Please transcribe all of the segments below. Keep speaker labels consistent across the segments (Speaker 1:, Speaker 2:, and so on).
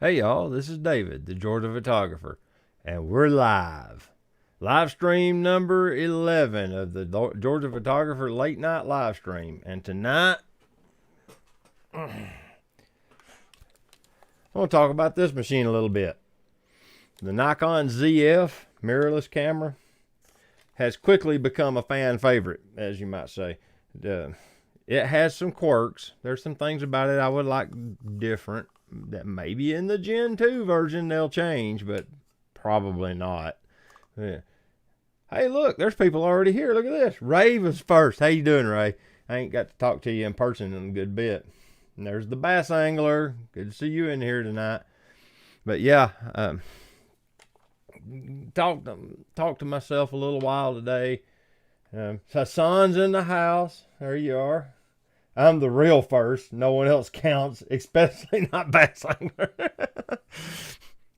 Speaker 1: Hey y'all, this is David, the Georgia photographer, and we're live. Live stream number 11 of the Georgia photographer late night live stream. And tonight, I want to talk about this machine a little bit. The Nikon Zf mirrorless camera has quickly become a fan favorite, as you might say. It has some quirks. There's some things about it I would like different. That maybe in the Gen 2 version they'll change, but probably not. Yeah. Hey, look, there's people already here. Look at this. Ray was first. How you doing, Ray? I ain't got to talk to you in person in a good bit. And there's the bass angler. Good to see you in here tonight. But yeah, talk to myself a little while today. Hassan's in the house. There you are. I'm the real first. No one else counts, especially not bass angler.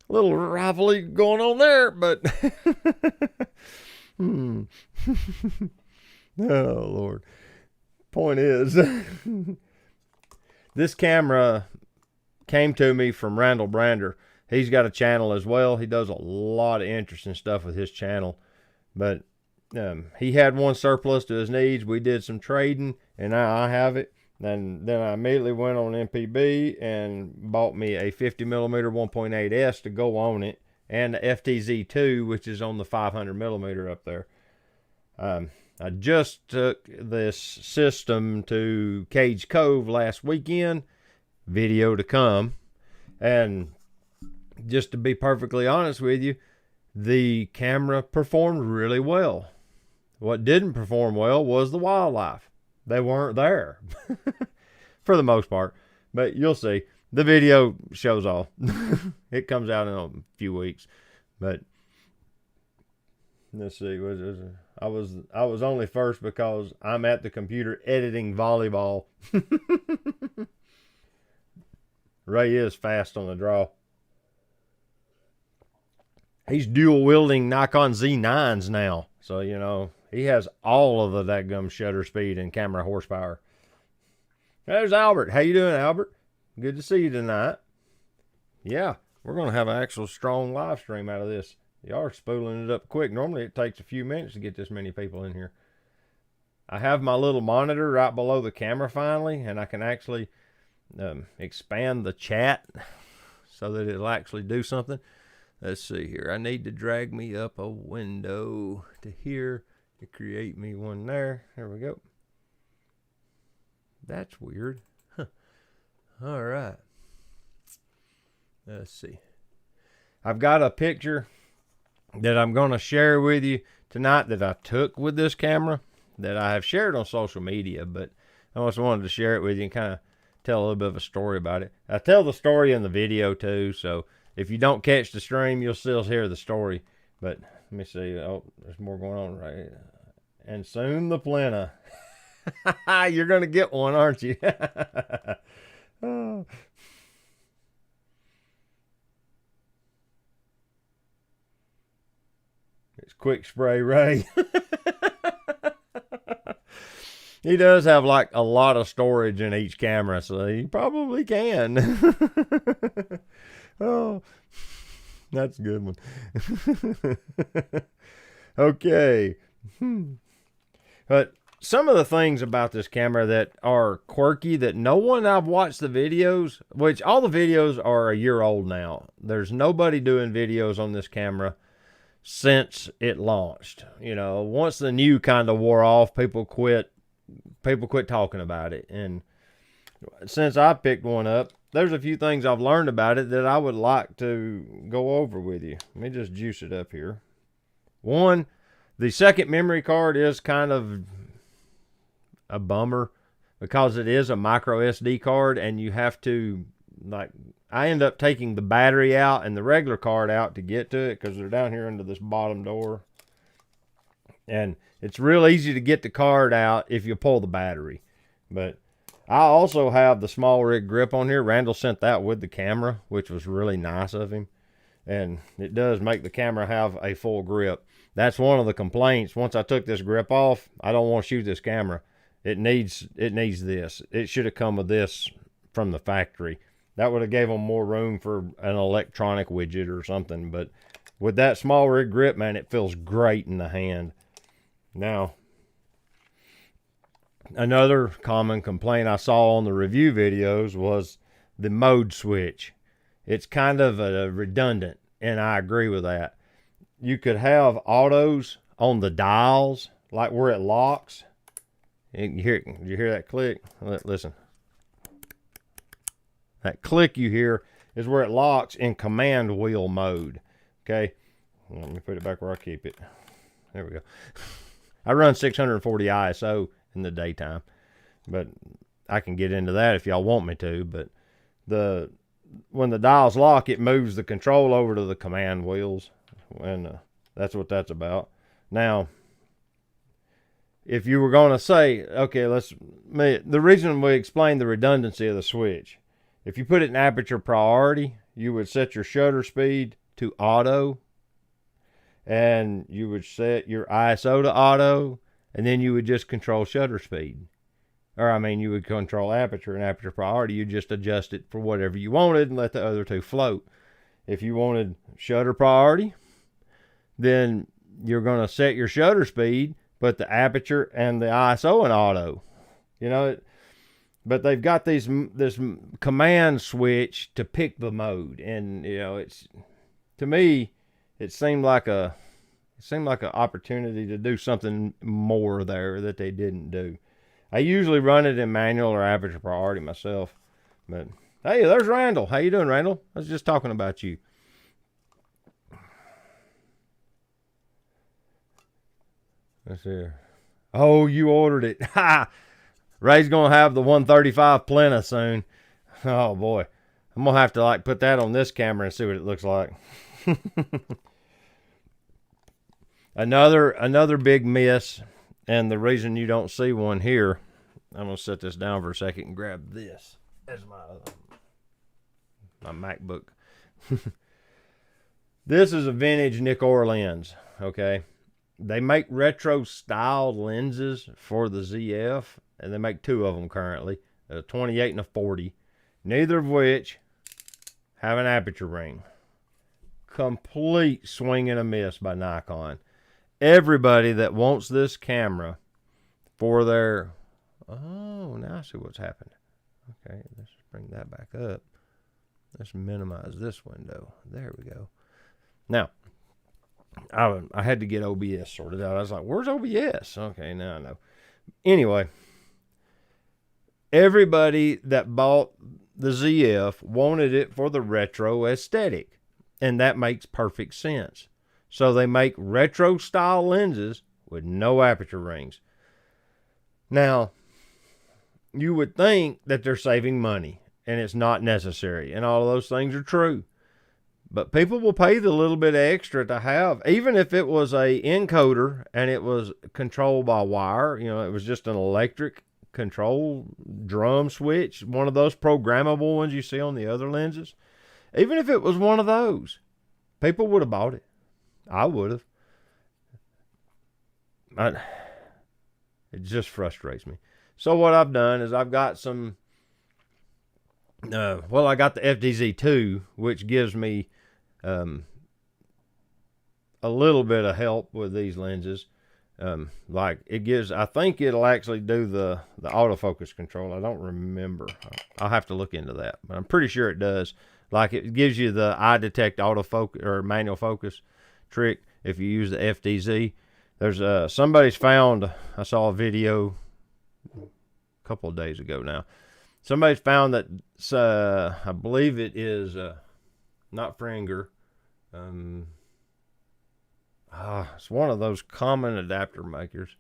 Speaker 1: Little rivalry going on there, but oh Lord. Point is, this camera came to me from Randall Brander. He's got a channel as well. He does a lot of interesting stuff with his channel, but he had one surplus to his needs. We did some trading, and now I have it. And then I immediately went on MPB and bought me a 50mm 1.8S to go on it, and the FTZ2, which is on the 500mm up there. I just took this system to Cage Cove last weekend. Video to come. And just to be perfectly honest with you, the camera performed really well. What didn't perform well was the wildlife. They weren't there for the most part, but you'll see. The video shows all. It comes out in a few weeks, but let's see. I was only first because I'm at the computer editing volleyball. Ray is fast on the draw. He's dual wielding Nikon Z9s now, so you know. He has all of the dadgum shutter speed and camera horsepower. There's Albert. How you doing, Albert? Good to see you tonight. Yeah, we're going to have an actual strong live stream out of this. Y'all are spooling it up quick. Normally it takes a few minutes to get this many people in here. I have my little monitor right below the camera finally, and I can actually expand the chat so that it'll actually do something. Let's see here. I need to drag me up a window to here. To create me one there. There we go. That's weird. Huh. All right. Let's see. I've got a picture that I'm going to share with you tonight that I took with this camera that I have shared on social media, but I also wanted to share it with you and kind of tell a little bit of a story about it. I tell the story in the video too, so if you don't catch the stream, you'll still hear the story. But let me see. Oh, there's more going on right here. And soon the Plena. You're going to get one, aren't you? Oh. It's quick spray Ray. He does have like a lot of storage in each camera, so he probably can. Oh, that's a good one. Okay. But some of the things about this camera that are quirky that no one I've watched the videos, which all the videos are a year old now. There's nobody doing videos on this camera since it launched. You know, once the new kind of wore off, people quit talking about it. And since I picked one up, there's a few things I've learned about it that I would like to go over with you. Let me just juice it up here. One, the second memory card is kind of a bummer because it is a micro SD card, and you have to, like, I end up taking the battery out and the regular card out to get to it because they're down here under this bottom door. And it's real easy to get the card out if you pull the battery. But I also have the small rig grip on here. Randall sent that with the camera, which was really nice of him. And it does make the camera have a full grip. That's one of the complaints. Once I took this grip off, I don't want to shoot this camera. It needs this. It should have come with this from the factory. That would have gave them more room for an electronic widget or something. But with that small rig grip, man, it feels great in the hand. Now, another common complaint I saw on the review videos was the mode switch. It's kind of redundant, and I agree with that. You could have autos on the dials, like where it locks. You hear that click? Listen. That click you hear is where it locks in command wheel mode. Okay? Let me put it back where I keep it. There we go. I run 640 ISO in the daytime, but I can get into that if y'all want me to. But when the dials lock, it moves the control over to the command wheels, and that's what that's about. Now, if you were going to say, okay, the reason we explained the redundancy of the switch, if you put it in aperture priority, you would set your shutter speed to auto, and you would set your ISO to auto, and then you would just control shutter speed. Or, I mean, you would control aperture and aperture priority. You just adjust it for whatever you wanted and let the other two float. If you wanted shutter priority, then you're going to set your shutter speed, but the aperture and the ISO in auto. You know, but they've got this command switch to pick the mode, and you know, to me, it seemed like an opportunity to do something more there that they didn't do. I usually run it in manual or aperture priority myself, but hey, there's Randall. How you doing, Randall? I was just talking about you. Let's see. Oh, you ordered it. Ha! Ray's going to have the 135 Plena soon. Oh, boy. I'm going to have to put that on this camera and see what it looks like. Another big miss, and the reason you don't see one here, I'm going to set this down for a second and grab this. There's my MacBook. This is a vintage Nikon lens, okay? They make retro-styled lenses for the ZF, and they make two of them currently, a 28 and a 40, neither of which have an aperture ring. Complete swing and a miss by Nikon. Everybody that wants this camera for their... Oh, now I see what's happened. Okay, let's bring that back up. Let's minimize this window. There we go. Now, I had to get OBS sorted out. I was like, where's OBS? Okay, now I know. Anyway, everybody that bought the ZF wanted it for the retro aesthetic, and that makes perfect sense. So they make retro style lenses with no aperture rings. Now, you would think that they're saving money, and it's not necessary, and all of those things are true. But people will pay the little bit extra to have, even if it was a encoder and it was controlled by wire, you know, it was just an electric control drum switch, one of those programmable ones you see on the other lenses. Even if it was one of those, people would have bought it. I would have. It just frustrates me. So what I've done is I've got some, I got the FDZ2, which gives me a little bit of help with these lenses. Like it gives, I think it'll actually do the autofocus control. I don't remember. I'll have to look into that, but I'm pretty sure it does. Like it gives you the eye detect autofocus or manual focus trick if you use the FDZ. There's somebody's found, I saw a video a couple of days ago now. Somebody's found that I believe it is not Fringer. It's one of those common adapter makers.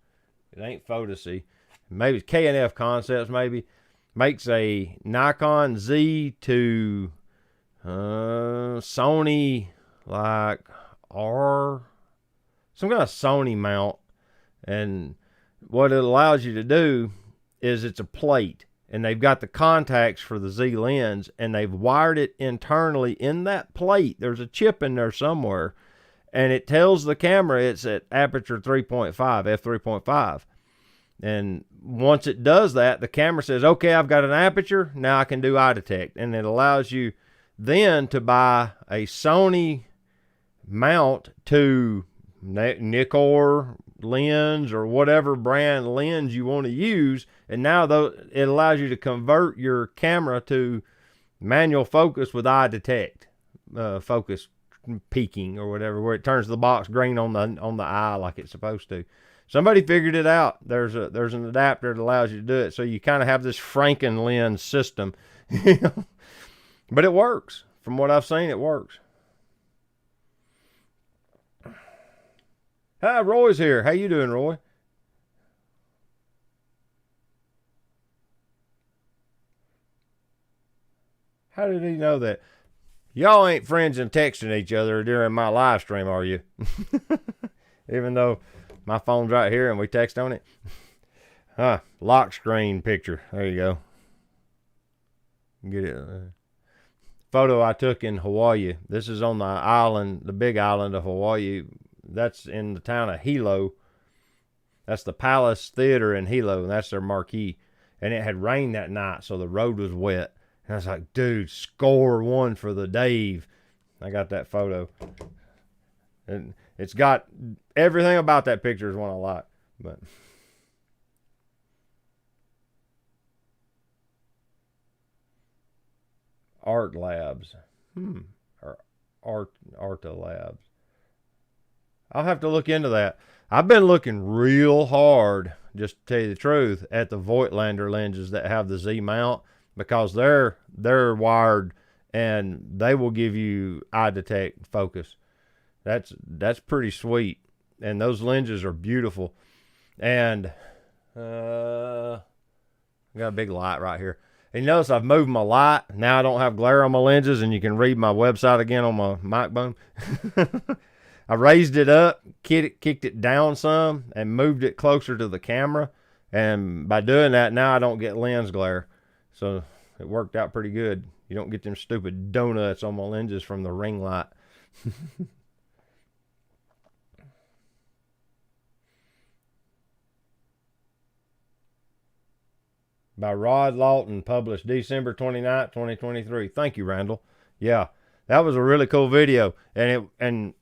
Speaker 1: It ain't Photocy. Maybe it's K&F Concepts. Maybe makes a Nikon Z to Sony like R, some kind of Sony mount, and what it allows you to do is it's a plate, and they've got the contacts for the Z lens, and they've wired it internally in that plate. There's a chip in there somewhere, and it tells the camera it's at aperture 3.5, f3.5. And once it does that, the camera says, okay, I've got an aperture, now I can do eye detect. And it allows you then to buy a Sony mount to Nikon lens or whatever brand lens you want to use. And now it allows you to convert your camera to manual focus with eye detect, focus peaking or whatever, where it turns the box green on the eye like it's supposed to. Somebody figured it out. There's an adapter that allows you to do it. So you kind of have this Franken lens system. But it works. From what I've seen, it works. Hi, Roy's here. How you doing, Roy? How did he know that? Y'all ain't friends and texting each other during my live stream, are you? Even though my phone's right here and we text on it. Lock screen picture. There you go. Get it. Photo I took in Hawaii. This is on the island, the big island of Hawaii. That's in the town of Hilo. That's the Palace Theater in Hilo, and that's their marquee. And it had rained that night, so the road was wet. And I was like, dude, score one for the Dave. I got that photo. And it's got everything about that picture is one I like. But Art Labs. Or Arta Labs. I'll have to look into that. I've been looking real hard, just to tell you the truth, at the Voigtlander lenses that have the Z mount, because they're wired and they will give you eye detect focus. That's pretty sweet. And those lenses are beautiful. And I got a big light right here. And you notice I've moved my light. Now I don't have glare on my lenses, and you can read my website again on my microphone. I raised it up, kicked it down some, and moved it closer to the camera. And by doing that, now I don't get lens glare. So it worked out pretty good. You don't get them stupid donuts on my lenses from the ring light. By Rod Lawton, published December 29th, 2023. Thank you, Randall. Yeah, that was a really cool video, and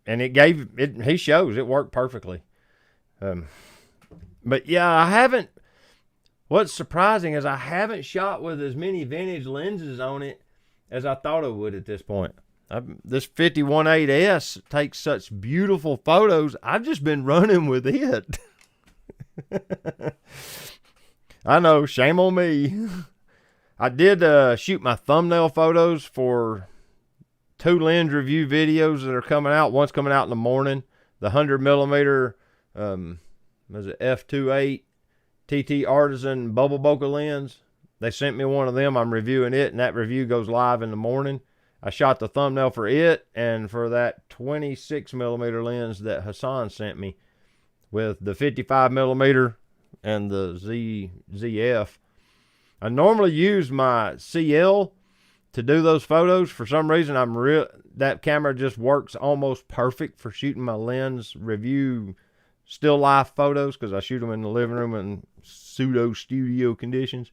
Speaker 1: it gave it. He shows it worked perfectly. But yeah, I haven't. What's surprising is I haven't shot with as many vintage lenses on it as I thought I would at this point. This 51.8S takes such beautiful photos. I've just been running with it. I know, shame on me. I did shoot my thumbnail photos for 2 lens review videos that are coming out. One's coming out in the morning. The 100mm, was it f2.8 TT Artisan bubble bokeh lens. They sent me one of them. I'm reviewing it, and that review goes live in the morning. I shot the thumbnail for it and for that 26mm lens that Hassan sent me with the 55mm and the Zf. I normally use my CL to do those photos. For some reason, that camera just works almost perfect for shooting my lens review still life photos, because I shoot them in the living room in pseudo studio conditions.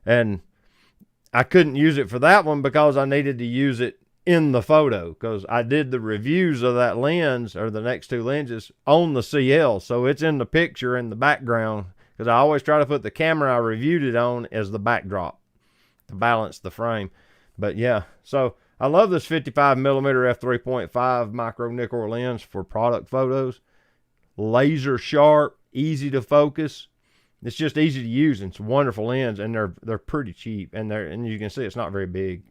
Speaker 1: And I couldn't use it for that one because I needed to use it in the photo, because I did the reviews of that lens, or the next 2 lenses, on the CL. So it's in the picture in the background, because I always try to put the camera I reviewed it on as the backdrop to balance the frame. But yeah, so I love this 55mm f3.5 micro Nikkor lens for product photos. Laser sharp, easy to focus. It's just easy to use, and it's a wonderful lens, and they're pretty cheap, and you can see it's not very big.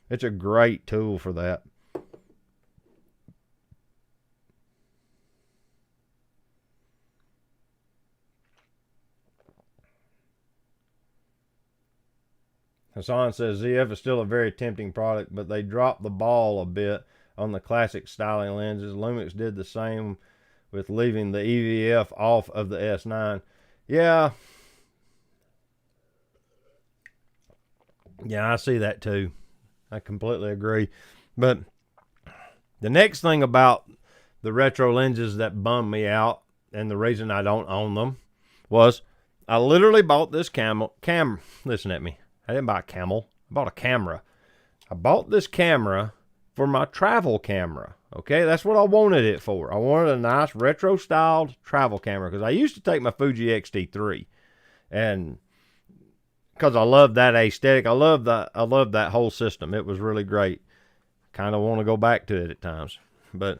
Speaker 1: It's a great tool for that. Hassan says ZF is still a very tempting product, but they dropped the ball a bit on the classic styling lenses. Lumix did the same with leaving the EVF off of the S9. Yeah, I see that too. I completely agree. But the next thing about the retro lenses that bummed me out, and the reason I don't own them, was I literally bought this listen at me. I didn't buy a camel. I bought a camera. I bought this camera for my travel camera. Okay, that's what I wanted it for. I wanted a nice retro-styled travel camera because I used to take my Fuji X-T3, and because I love that aesthetic, I love that whole system. It was really great. Kind of want to go back to it at times, but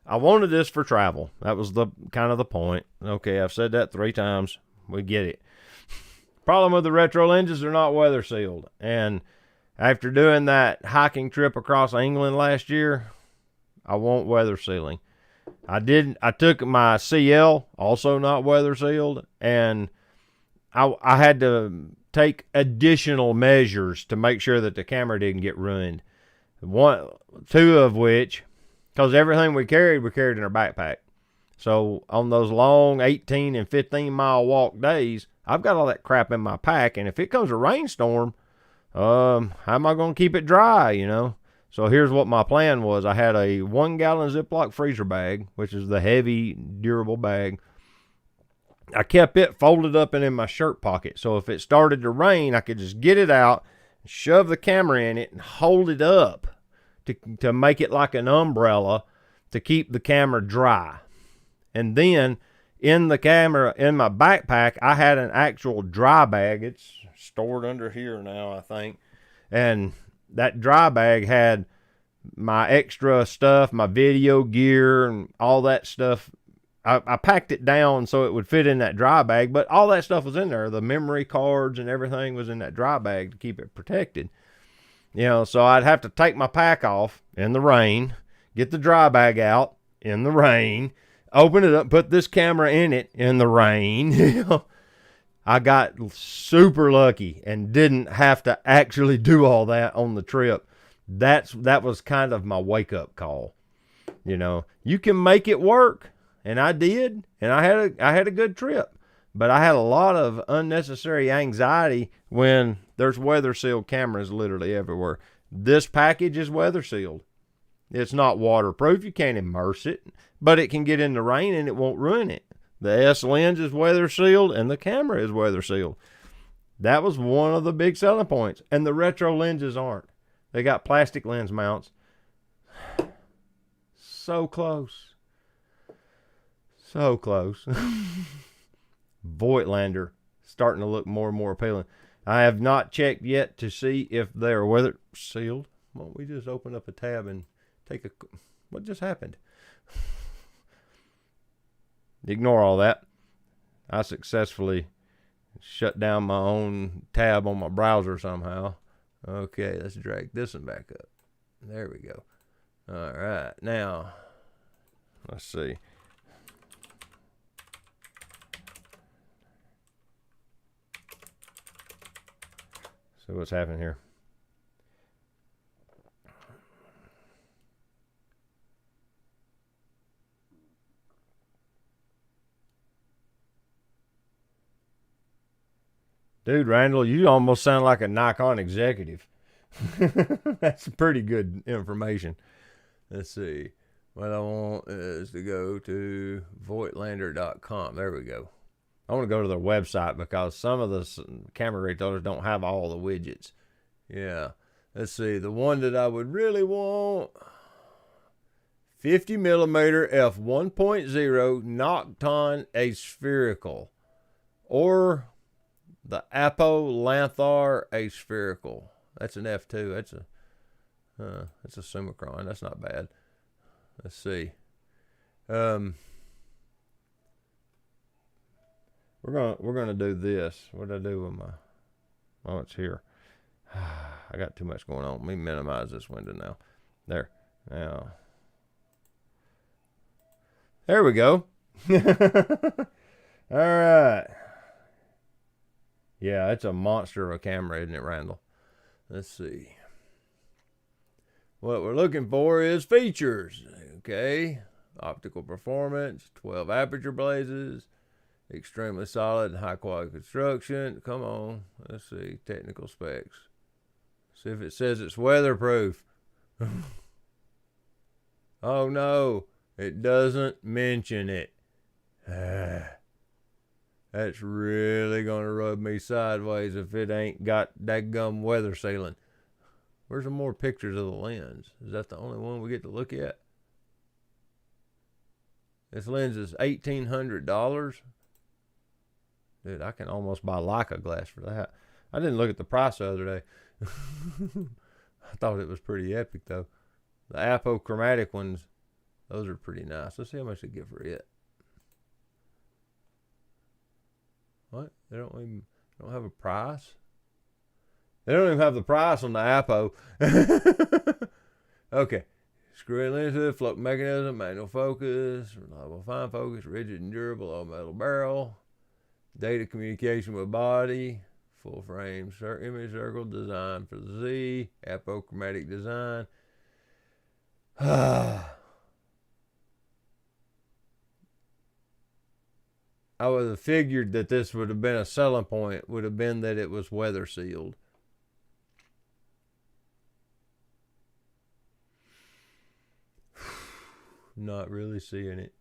Speaker 1: I wanted this for travel. That was the kind of the point. Okay, I've said that 3 times. We get it. Problem with the retro lenses, they're not weather sealed, and after doing that hiking trip across England last year, I want weather sealing. I took my CL, also not weather sealed, and I had to take additional measures to make sure that the camera didn't get ruined. Two of which, because everything we carried in our backpack. So on those long 18 and 15 mile walk days, I've got all that crap in my pack, and if it comes a rainstorm, how am I going to keep it dry, you know? So here's what my plan was. I had a 1 gallon Ziploc freezer bag, which is the heavy, durable bag. I kept it folded up and in my shirt pocket. So if it started to rain, I could just get it out, shove the camera in it, and hold it up to make it like an umbrella to keep the camera dry. And then in my backpack, I had an actual dry bag. It's stored under here now, I think. And that dry bag had my extra stuff, my video gear, and all that stuff. I packed it down so it would fit in that dry bag, but all that stuff was in there. The memory cards and everything was in that dry bag to keep it protected. You know, so I'd have to take my pack off in the rain, get the dry bag out in the rain, open it up, put this camera in it in the rain. I got super lucky and didn't have to actually do all that on the trip. That was kind of my wake-up call. You know, you can make it work, and I did, and I had a good trip. But I had a lot of unnecessary anxiety when there's weather-sealed cameras literally everywhere. This package is weather-sealed. It's not waterproof. You can't immerse it, but it can get in the rain and it won't ruin it. The S lens is weather sealed and the camera is weather sealed. That was one of the big selling points. And the retro lenses aren't. They got plastic lens mounts. So close. So close. Voigtlander starting to look more and more appealing. I have not checked yet to see if they're weather sealed. Why don't we just open up a tab and take a... What just happened? Ignore all that. I successfully shut down my own tab on my browser somehow. Okay, let's drag this one back up. There we go. All right, now, let's see. So what's happening here? Dude, Randall, you almost sound like a Nikon executive. That's pretty good information. Let's see. What I want is to go to Voigtlander.com. There we go. I want to go to their website because some of the camera retailers don't have all the widgets. Yeah. Let's see. The one that I would really want, 50mm f1.0 Nocton aspherical, or the Apo Lanthar aspherical. That's an f2. That's a Summicron. That's not bad. Let's see. We're gonna do this. What did I do with my? Oh, it's here. I got too much going on. Let me minimize this window now. There. Now. There we go. All right. Yeah, it's a monster of a camera, isn't it, Randall? Let's see. What we're looking for is features. Okay. Optical performance, 12 aperture blazes, extremely solid and high quality construction. Come on. Let's see. Technical specs. See if it says it's weatherproof. Oh no. It doesn't mention it. That's really gonna rub me sideways if it ain't got dadgum weather sealing. Where's some more pictures of the lens? Is that the only one we get to look at? This lens is $1,800. Dude, I can almost buy Leica glass for that. I didn't look at the price the other day. I thought it was pretty epic though. The apochromatic ones, those are pretty nice. Let's see how much they get for it. What? They don't have a price? They don't even have the price on the Apo. Okay. Screw lens, float mechanism, manual focus, reliable fine focus, rigid and durable, all metal barrel, data communication with body, full frame image circle design for the Z, apochromatic design. I would have figured that this would have been a selling point, would have been that it was weather sealed. Not really seeing it.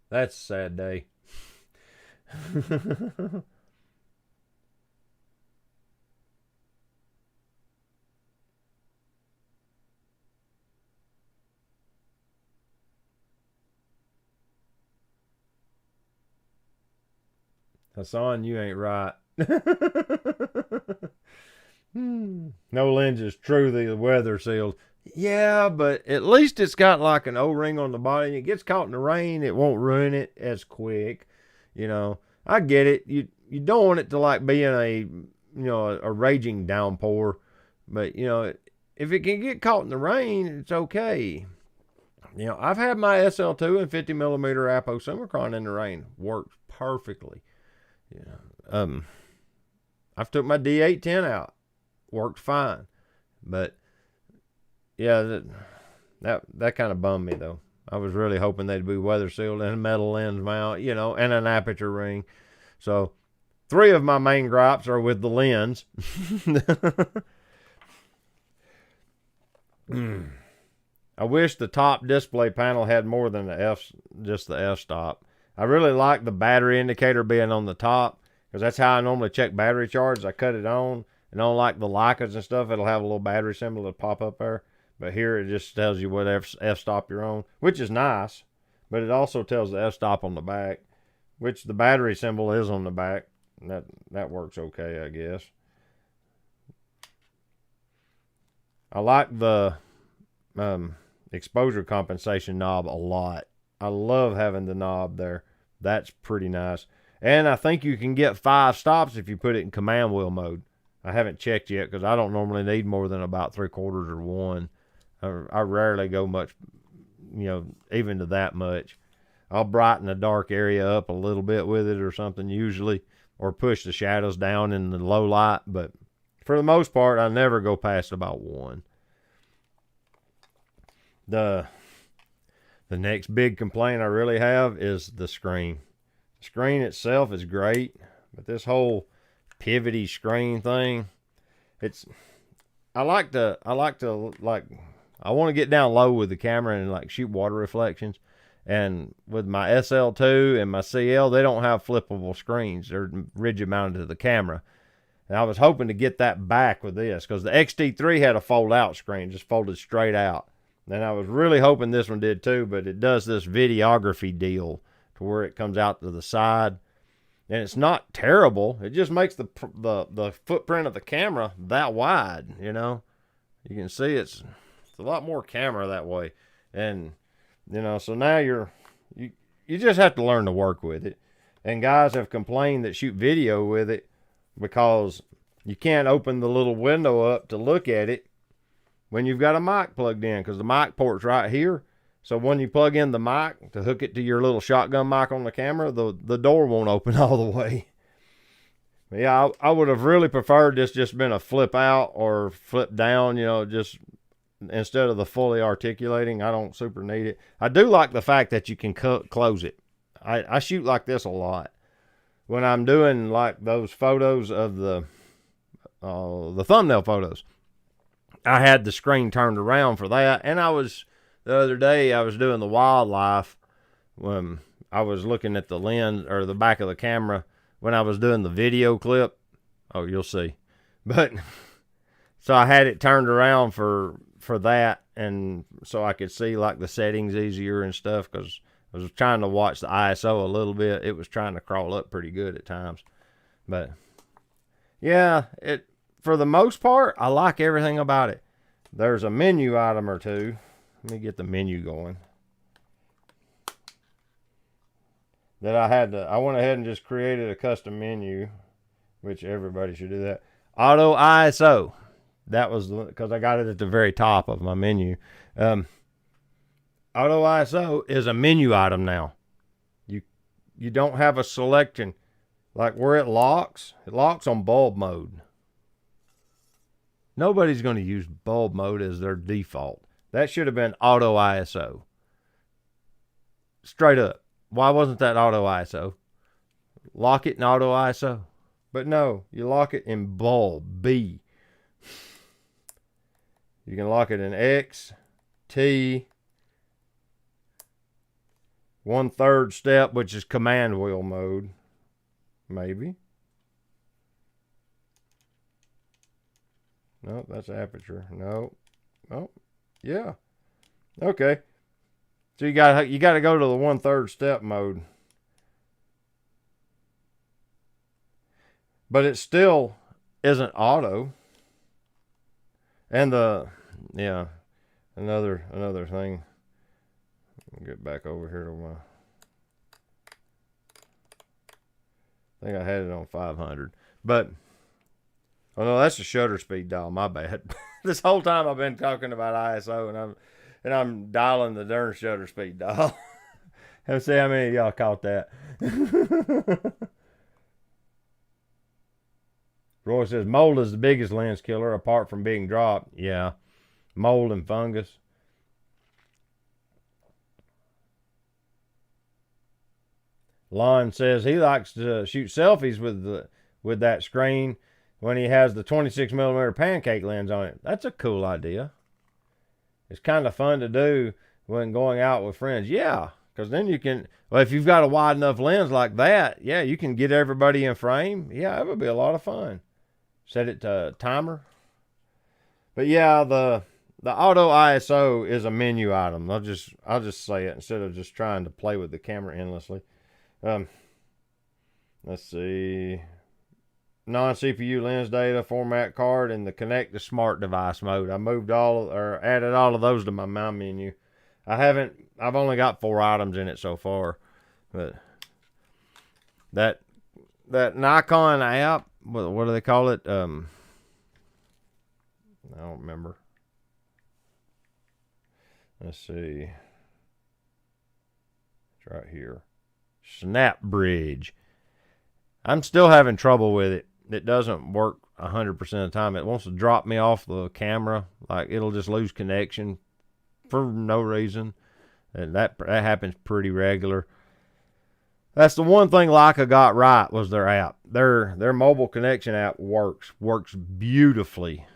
Speaker 1: That's a sad day. Hassan, you ain't right. No lens is truly weather sealed. Yeah, but at least it's got like an O-ring on the body. It gets caught in the rain, it won't ruin it as quick. You know, I get it. You don't want it to like be in a raging downpour, but if it can get caught in the rain, it's okay. I've had my SL2 and 50mm Apo Summicron in the rain. Works perfectly. I've took my D810 out. Worked fine. But yeah, that kind of bummed me though. I was really hoping they'd be weather sealed and a metal lens mount, and an aperture ring. So 3 of my main gripes are with the lens. I wish the top display panel had more than just the f-stop. I really like the battery indicator being on the top, because that's how I normally check battery charge. I cut it on, and on like the Leicas and stuff, it'll have a little battery symbol that pop up there. But here it just tells you what f-stop you're on, which is nice. But it also tells the f-stop on the back, which the battery symbol is on the back. And that works okay, I guess. I like the exposure compensation knob a lot. I love having the knob there. That's pretty nice. And I think you can get 5 stops if you put it in command wheel mode. I haven't checked yet because I don't normally need more than about 3/4 or 1. I rarely go much, even to that much. I'll brighten the dark area up a little bit with it or something usually, or push the shadows down in the low light. But for the most part, I never go past about 1. The next big complaint I really have is the screen. The screen itself is great, but this whole pivoty screen thing, I want to get down low with the camera and like shoot water reflections. And with my SL2 and my CL, they don't have flippable screens. They're rigid mounted to the camera. And I was hoping to get that back with this, because the XT3 had a fold out screen, just folded straight out. And I was really hoping this one did too, but it does this videography deal to where it comes out to the side. And it's not terrible. It just makes the footprint of the camera that wide, You can see it's a lot more camera that way. And, so now you just have to learn to work with it. And guys have complained that shoot video with it because you can't open the little window up to look at it when you've got a mic plugged in, because the mic port's right here. So when you plug in the mic to hook it to your little shotgun mic on the camera, the door won't open all the way. But yeah, I would have really preferred this just been a flip out or flip down, just instead of the fully articulating. I don't super need it. I do like the fact that you can close it. I shoot like this a lot. When I'm doing like those photos of the thumbnail photos, I had the screen turned around for that, and the the other day I was doing the wildlife when I was looking at the lens or the back of the camera when I was doing the video clip. Oh, you'll see. But so I had it turned around for that, and so I could see like the settings easier and stuff, because I was trying to watch the ISO a little bit. It was trying to crawl up pretty good at times. But yeah, for the most part, I like everything about it. There's a menu item or two. Let me get the menu going. That I went ahead and just created a custom menu, which everybody should do that. Auto ISO. That was because I got it at the very top of my menu. Auto ISO is a menu item now. You don't have a selection. Like where it locks on bulb mode. Nobody's going to use bulb mode as their default. That should have been auto ISO. Straight up. Why wasn't that auto ISO? Lock it in auto ISO. But no, you lock it in bulb, B. You can lock it in X, T, 1/3 step, which is command wheel mode. Maybe. No, that's aperture. No. Oh, yeah. Okay. So you got to go to the 1/3 step mode. But it still isn't auto. And another thing. I'll get back over here to my. I think I had it on 500, but oh no, that's the shutter speed dial. My bad. This whole time I've been talking about ISO, and I'm dialing the darn shutter speed dial. Let's see how many of y'all caught that. Roy says mold is the biggest lens killer apart from being dropped. Yeah, mold and fungus. Lon says he likes to shoot selfies with that screen when he has the 26mm pancake lens on it. That's a cool idea. It's kind of fun to do when going out with friends. Yeah, because then you can, well, if you've got a wide enough lens like that, yeah, you can get everybody in frame. Yeah, it would be a lot of fun. Set it to timer. But yeah, the auto ISO is a menu item. I'll just say it instead of just trying to play with the camera endlessly. Let's see. Non-CPU lens data, format card, and the connect to smart device mode. I added all of those to my menu. I've only got 4 items in it so far. But that Nikon app, what do they call it? I don't remember. Let's see. It's right here. Snap Bridge. I'm still having trouble with it. It doesn't work 100% of the time. It wants to drop me off the camera. Like it'll just lose connection for no reason. And that happens pretty regular. That's the one thing Leica got right was their app. Their mobile connection app works beautifully.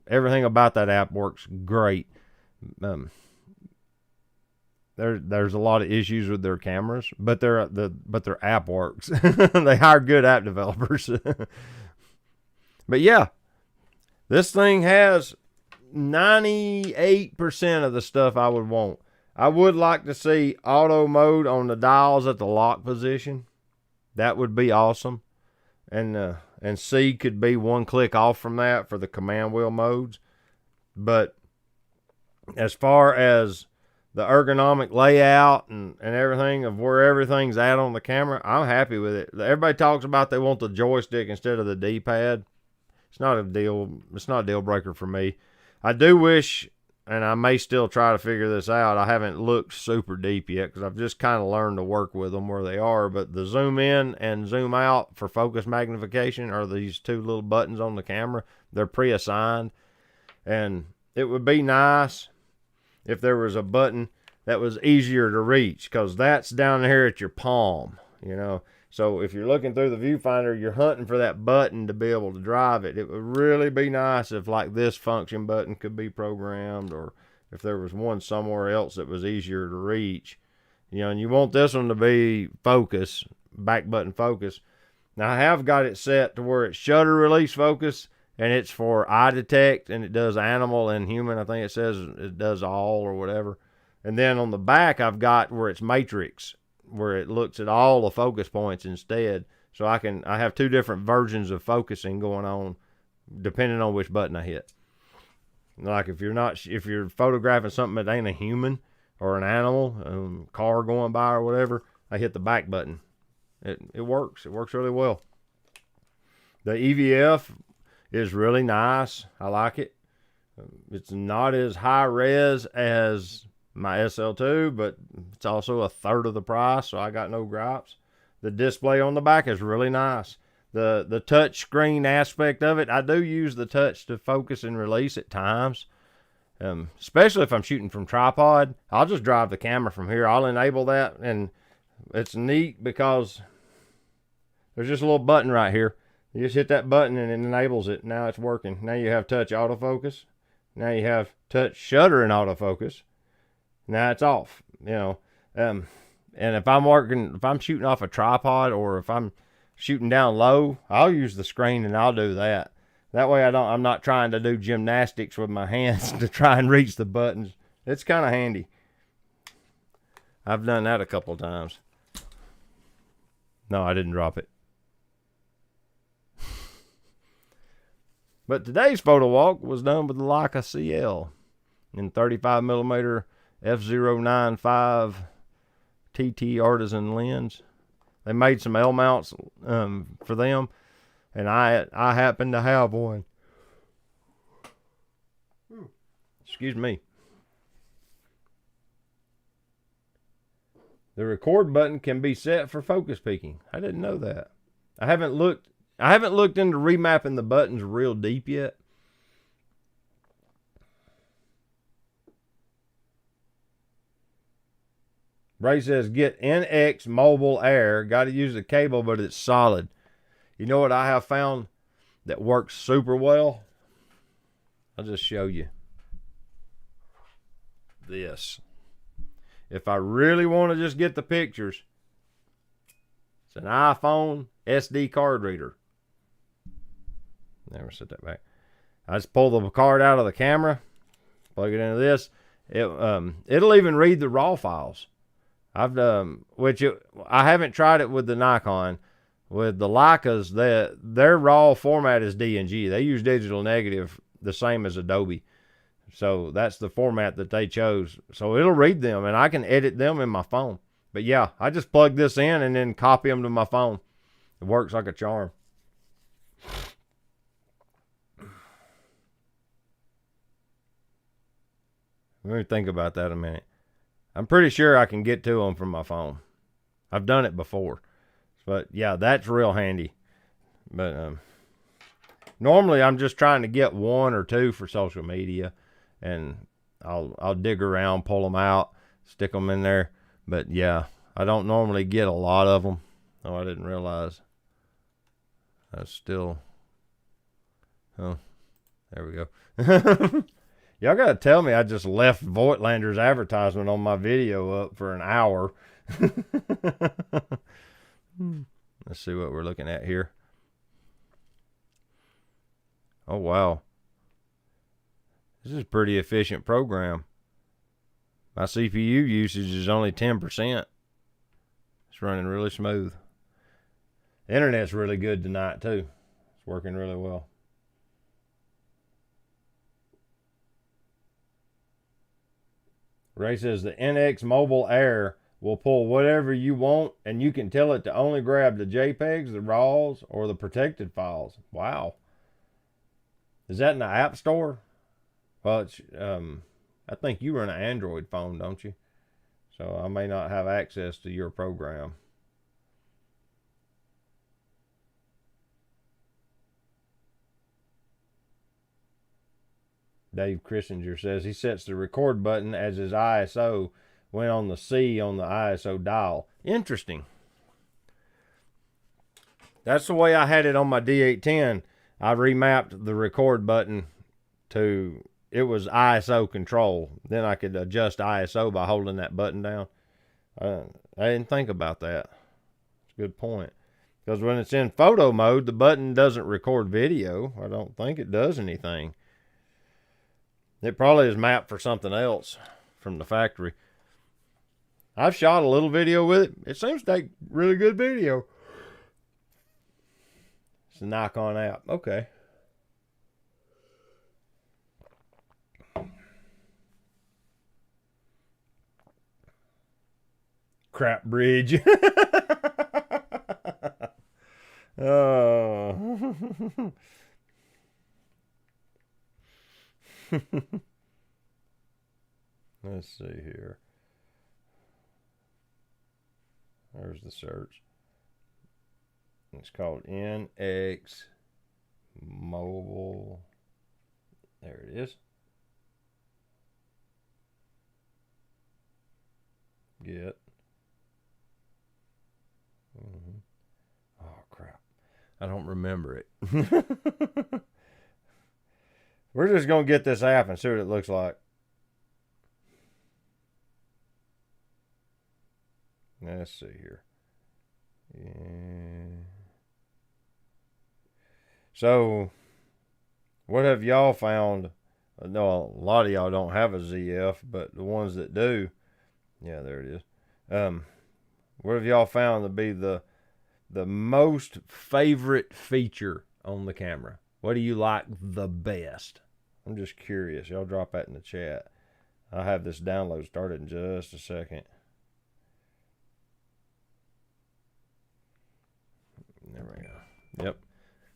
Speaker 1: Everything about that app works great. There's a lot of issues with their cameras, but their app works. They hire good app developers. But yeah, this thing has 98% of the stuff I would want. I would like to see auto mode on the dials at the lock position. That would be awesome. And C could be one click off from that for the command wheel modes. But as far as the ergonomic layout and everything of where everything's at on the camera, I'm happy with it. Everybody talks about they want the joystick instead of the D-pad. It's not a deal breaker for me. I do wish, and I may still try to figure this out, I haven't looked super deep yet because I've just kind of learned to work with them where they are, but the zoom in and zoom out for focus magnification are these 2 little buttons on the camera. They're pre-assigned, and it would be nice if there was a button that was easier to reach, because that's down here at your palm, So if you're looking through the viewfinder, you're hunting for that button to be able to drive it. It would really be nice if like this function button could be programmed, or if there was one somewhere else that was easier to reach. You know, and you want this one to be focus, back button focus. Now, I have got it set to where it's shutter release focus, and it's for eye detect, and it does animal and human. I think it says it does all or whatever. And then on the back, I've got where it's matrix, where it looks at all the focus points instead. So I have two different versions of focusing going on, depending on which button I hit. Like if you're photographing something that ain't a human or an animal, car going by or whatever, I hit the back button. It works. It works really well. The EVF is really nice. I like it. It's not as high res as my SL2, but it's also a third of the price, so I got no gripes. The display on the back is really nice. The touch screen aspect of it, I do use the touch to focus and release at times. Especially if I'm shooting from tripod, I'll just drive the camera from here. I'll enable that, and it's neat because there's just a little button right here. You just hit that button and it enables it. Now it's working. Now you have touch autofocus. Now you have touch shutter and autofocus. Now it's off. You know, and if I'm shooting off a tripod, or if I'm shooting down low, I'll use the screen and I'll do that. That way I'm not trying to do gymnastics with my hands to try and reach the buttons. It's kind of handy. I've done that a couple of times. No, I didn't drop it. But today's photo walk was done with the Leica CL in 35mm f/0.95 TT Artisan lens. They made some L mounts for them, and I happen to have one. Excuse me. The record button can be set for focus peaking. I didn't know that. I haven't looked into remapping the buttons real deep yet. Ray says, get NX Mobile Air. Got to use the cable, but it's solid. You know what I have found that works super well? I'll just show you this. If I really want to just get the pictures, it's an iPhone SD card reader. Never set that back. I just pull the card out of the camera, plug it into this. It'll even read the RAW files. I haven't tried it with the Nikon. With the Leicas, their RAW format is DNG. They use digital negative the same as Adobe. So that's the format that they chose. So it'll read them, and I can edit them in my phone. But yeah, I just plug this in and then copy them to my phone. It works like a charm. Let me think about that a minute. I'm pretty sure I can get to them from my phone. I've done it before. But yeah, that's real handy. But normally I'm just trying to get one or two for social media, and I'll dig around, pull them out, stick them in there. But yeah, I don't normally get a lot of them. Oh, I didn't realize. That's still. Oh, there we go. Y'all gotta tell me I just left Voigtlander's advertisement on my video up for an hour. Let's see what we're looking at here. Oh, wow. This is a pretty efficient program. My CPU usage is only 10%. It's running really smooth. The internet's really good tonight, too. It's working really well. Ray says the NX Mobile Air will pull whatever you want, and you can tell it to only grab the JPEGs, the RAWs, or the protected files. Wow. Is that in the App Store? Well, it's, I think you run an Android phone, don't you? So I may not have access to your program. Dave Christinger says he sets the record button as his ISO when on the C on the ISO dial. Interesting. That's the way I had it on my D810. I remapped the record button to it was ISO control. Then I could adjust ISO by holding that button down. I didn't think about that. It's a good point. Because when it's in photo mode, the button doesn't record video. I don't think it does anything. It probably is mapped for something else from the factory. I've shot a little video with it. It seems to take really good video. It's a Nikon app. Okay. Crap bridge. Oh. Let's see here. There's the search. It's called NX Mobile. There it is. Get. Oh, crap. I don't remember it. We're just going to get this app and see what it looks like. Let's see here. Yeah. So, what have y'all found? No, a lot of y'all don't have a ZF, but the ones that do, yeah, there it is. What have y'all found to be the most favorite feature on the camera? What do you like the best? I'm just curious. Y'all drop that in the chat. I'll have this download started in just a second. There we go. Yep.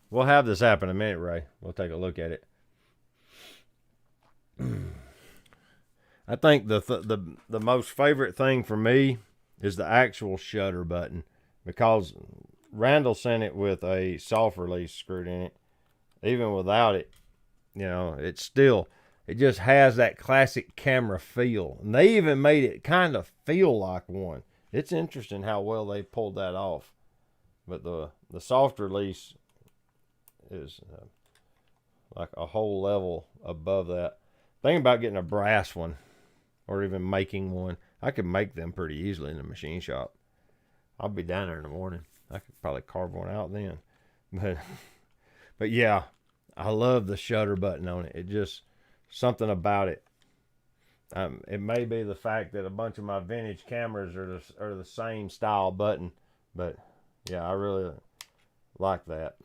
Speaker 1: We'll have this app in a minute, Ray. We'll take a look at it. I think the most favorite thing for me is the actual shutter button, because Randall sent it with a soft release screwed in it. Even without it, you know, it just has that classic camera feel. And they even made it kind of feel like one. It's interesting how well they pulled that off. But the soft release is like a whole level above that. Thinking about getting a brass one, or even making one. I could make them pretty easily in the machine shop. I'll be down there in the morning. I could probably carve one out then. But yeah, I love the shutter button on it. It just, something about it. It may be the fact that a bunch of my vintage cameras are the same style button, but yeah, I really like that.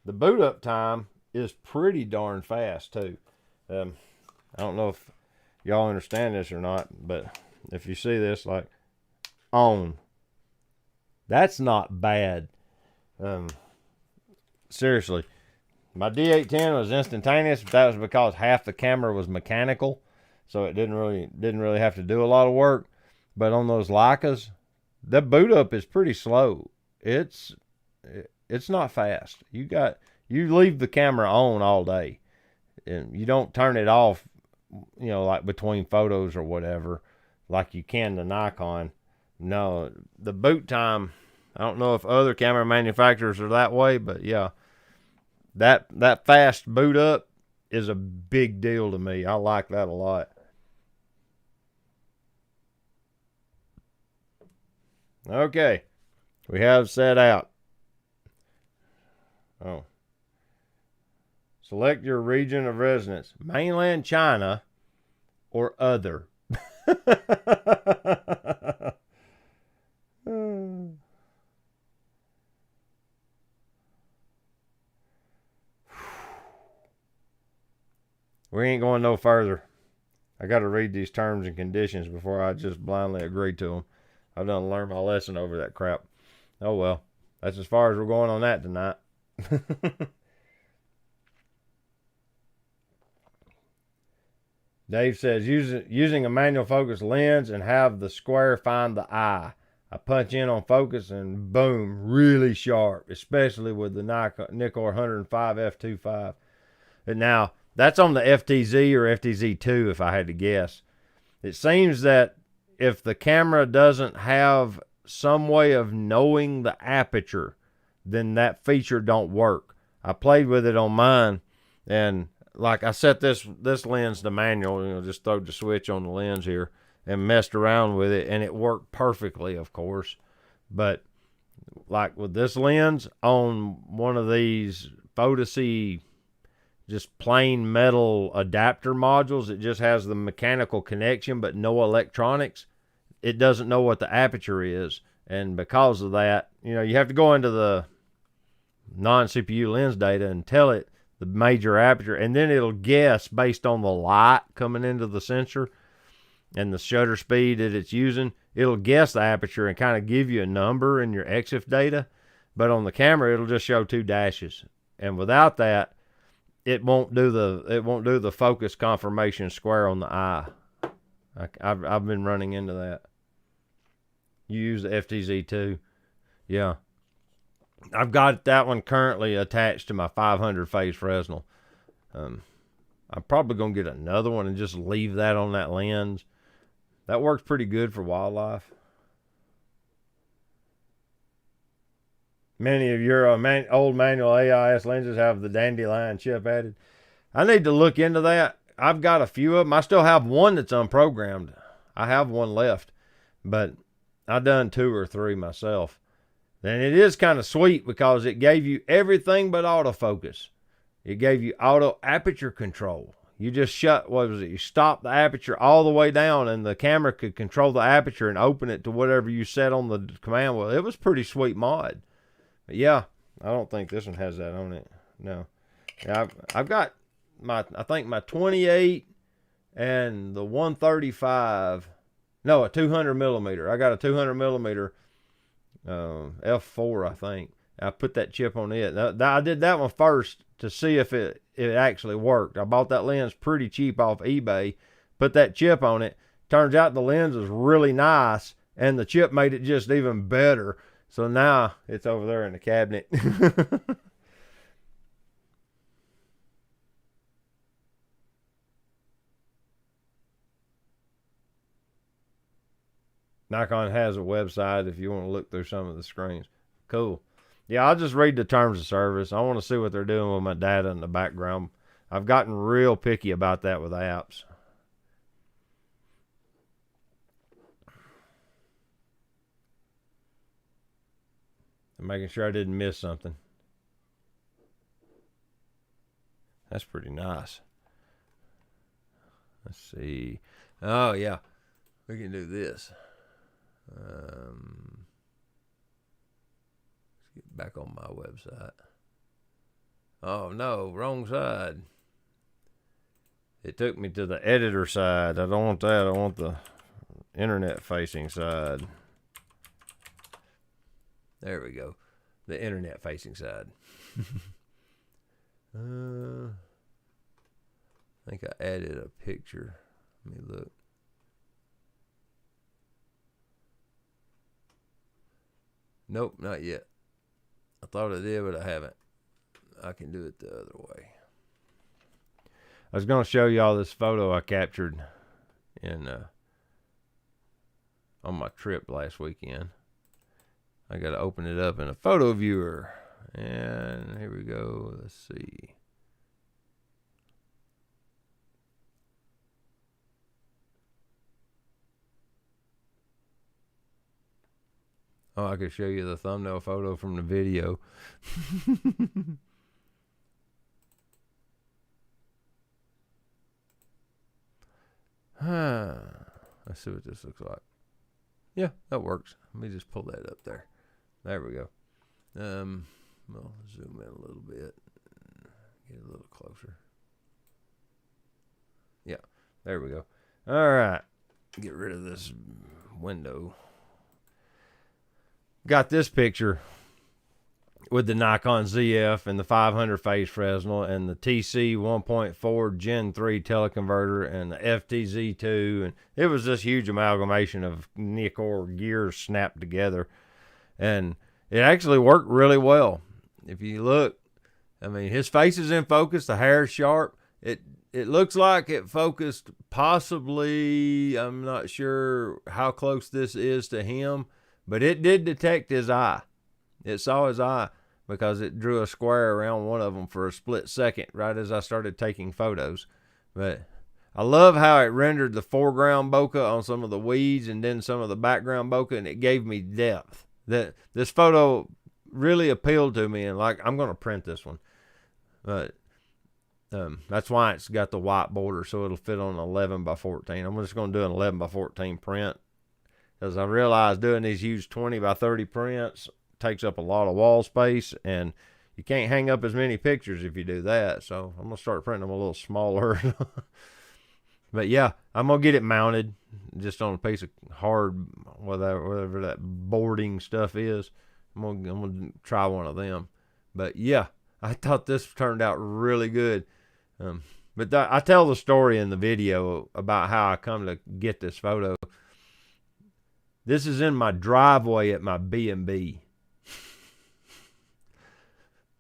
Speaker 1: The boot up time is pretty darn fast too. I don't know if y'all understand this or not, but if you see this, like, on, that's not bad. Seriously, my D810 was instantaneous, but that was because half the camera was mechanical, so it didn't really have to do a lot of work. But on those Leicas, the boot up is pretty slow. It's not fast. You leave the camera on all day, and you don't turn it off, you know, like between photos or whatever, like you can the Nikon. No, the boot time, I don't know if other camera manufacturers are that way, but yeah, that fast boot up is a big deal to me. I like that a lot. Okay, we have set out. Oh. Select your region of residence, mainland China or other. We ain't going no further. I got to read these terms and conditions before I just blindly agree to them. I've done learned my lesson over that crap. Oh well, that's as far as we're going on that tonight. Dave says, using a manual focus lens and have the square find the eye. I punch in on focus and boom, really sharp, especially with the Nikon 105 f2.5. And now, that's on the FTZ or FTZ2 if I had to guess. It seems that if the camera doesn't have some way of knowing the aperture, then that feature don't work. I played with it on mine, and like I set this lens to manual, just throw the switch on the lens here and messed around with it, and it worked perfectly, of course. But like with this lens on one of these Photo-C just plain metal adapter modules, it just has the mechanical connection but no electronics. It doesn't know what the aperture is, and because of that, you have to go into the non-CPU lens data and tell it the major aperture, and then it'll guess based on the light coming into the sensor and the shutter speed that it's using. It'll guess the aperture and kind of give you a number in your EXIF data, but on the camera it'll just show 2 dashes, and without that, it won't do the focus confirmation square on the eye. I've been running into that. You use the FTZ too, yeah. I've got that one currently attached to my 500 phase Fresnel. I'm probably gonna get another one and just leave that on that lens. That works pretty good for wildlife. Many of your old manual AIS lenses have the Dandelion chip added. I need to look into that. I've got a few of them. I still have one that's unprogrammed. I have one left, but I've done 2 or 3 myself. And it is kind of sweet because it gave you everything but autofocus. It gave you auto aperture control. You just you stopped the aperture all the way down, and the camera could control the aperture and open it to whatever you set on the command wheel. It was pretty sweet mod. But yeah, I don't think this one has that on it. No. Yeah, I've got I think my 28 and the 135. No, a 200 millimeter. I got a 200 millimeter F4, I think. I put that chip on it. I did that one first to see if it actually worked. I bought that lens pretty cheap off eBay, put that chip on it. Turns out the lens is really nice, and the chip made it just even better. So now it's over there in the cabinet. Nikon has a website if you want to look through some of the screens. Cool. Yeah, I'll just read the terms of service. I want to see what they're doing with my data in the background. I've gotten real picky about that with apps. I'm making sure I didn't miss something. That's pretty nice. Let's see. Oh, yeah. We can do this. Let's get back on my website. Oh, no. Wrong side. It took me to the editor side. I don't want that. I want the internet-facing side. There we go. The internet-facing side. I think I added a picture. Let me look. Nope, not yet. I thought I did, but I haven't. I can do it the other way. I was going to show y'all this photo I captured on my trip last weekend. I got to open it up in a photo viewer. And here we go. Let's see. Oh, I could show you the thumbnail photo from the video. Let's see what this looks like. Yeah, that works. Let me just pull that up there. There we go. Well, zoom in a little bit. Get a little closer. Yeah, there we go. All right. Get rid of this window. Got this picture with the Nikon Zf and the 500 phase Fresnel and the TC 1.4 Gen 3 teleconverter and the FTZ2, and it was this huge amalgamation of Nikkor gears snapped together, and it actually worked really well. If you look, I mean, his face is in focus, the hair is sharp. It looks like it focused possibly, I'm not sure how close this is to him, but it did detect his eye. It saw his eye. because it drew a square around one of them for a split second right as I started taking photos. But I love how it rendered the foreground bokeh on some of the weeds and then some of the background bokeh, and it gave me depth. This photo really appealed to me, and like, I'm going to print this one. But that's why it's got the white border, so it'll fit on an 11 by 14. I'm just going to do an 11 by 14 print, because I realized doing these huge 20 by 30 prints takes up a lot of wall space, and you can't hang up as many pictures if you do that. So I'm going to start printing them a little smaller. But yeah, I'm going to get it mounted just on a piece of hard, whatever that boarding stuff is. I'm going to try one of them. But yeah, I thought this turned out really good. But I tell the story in the video about how I come to get this photo. This is in my driveway at my B&B.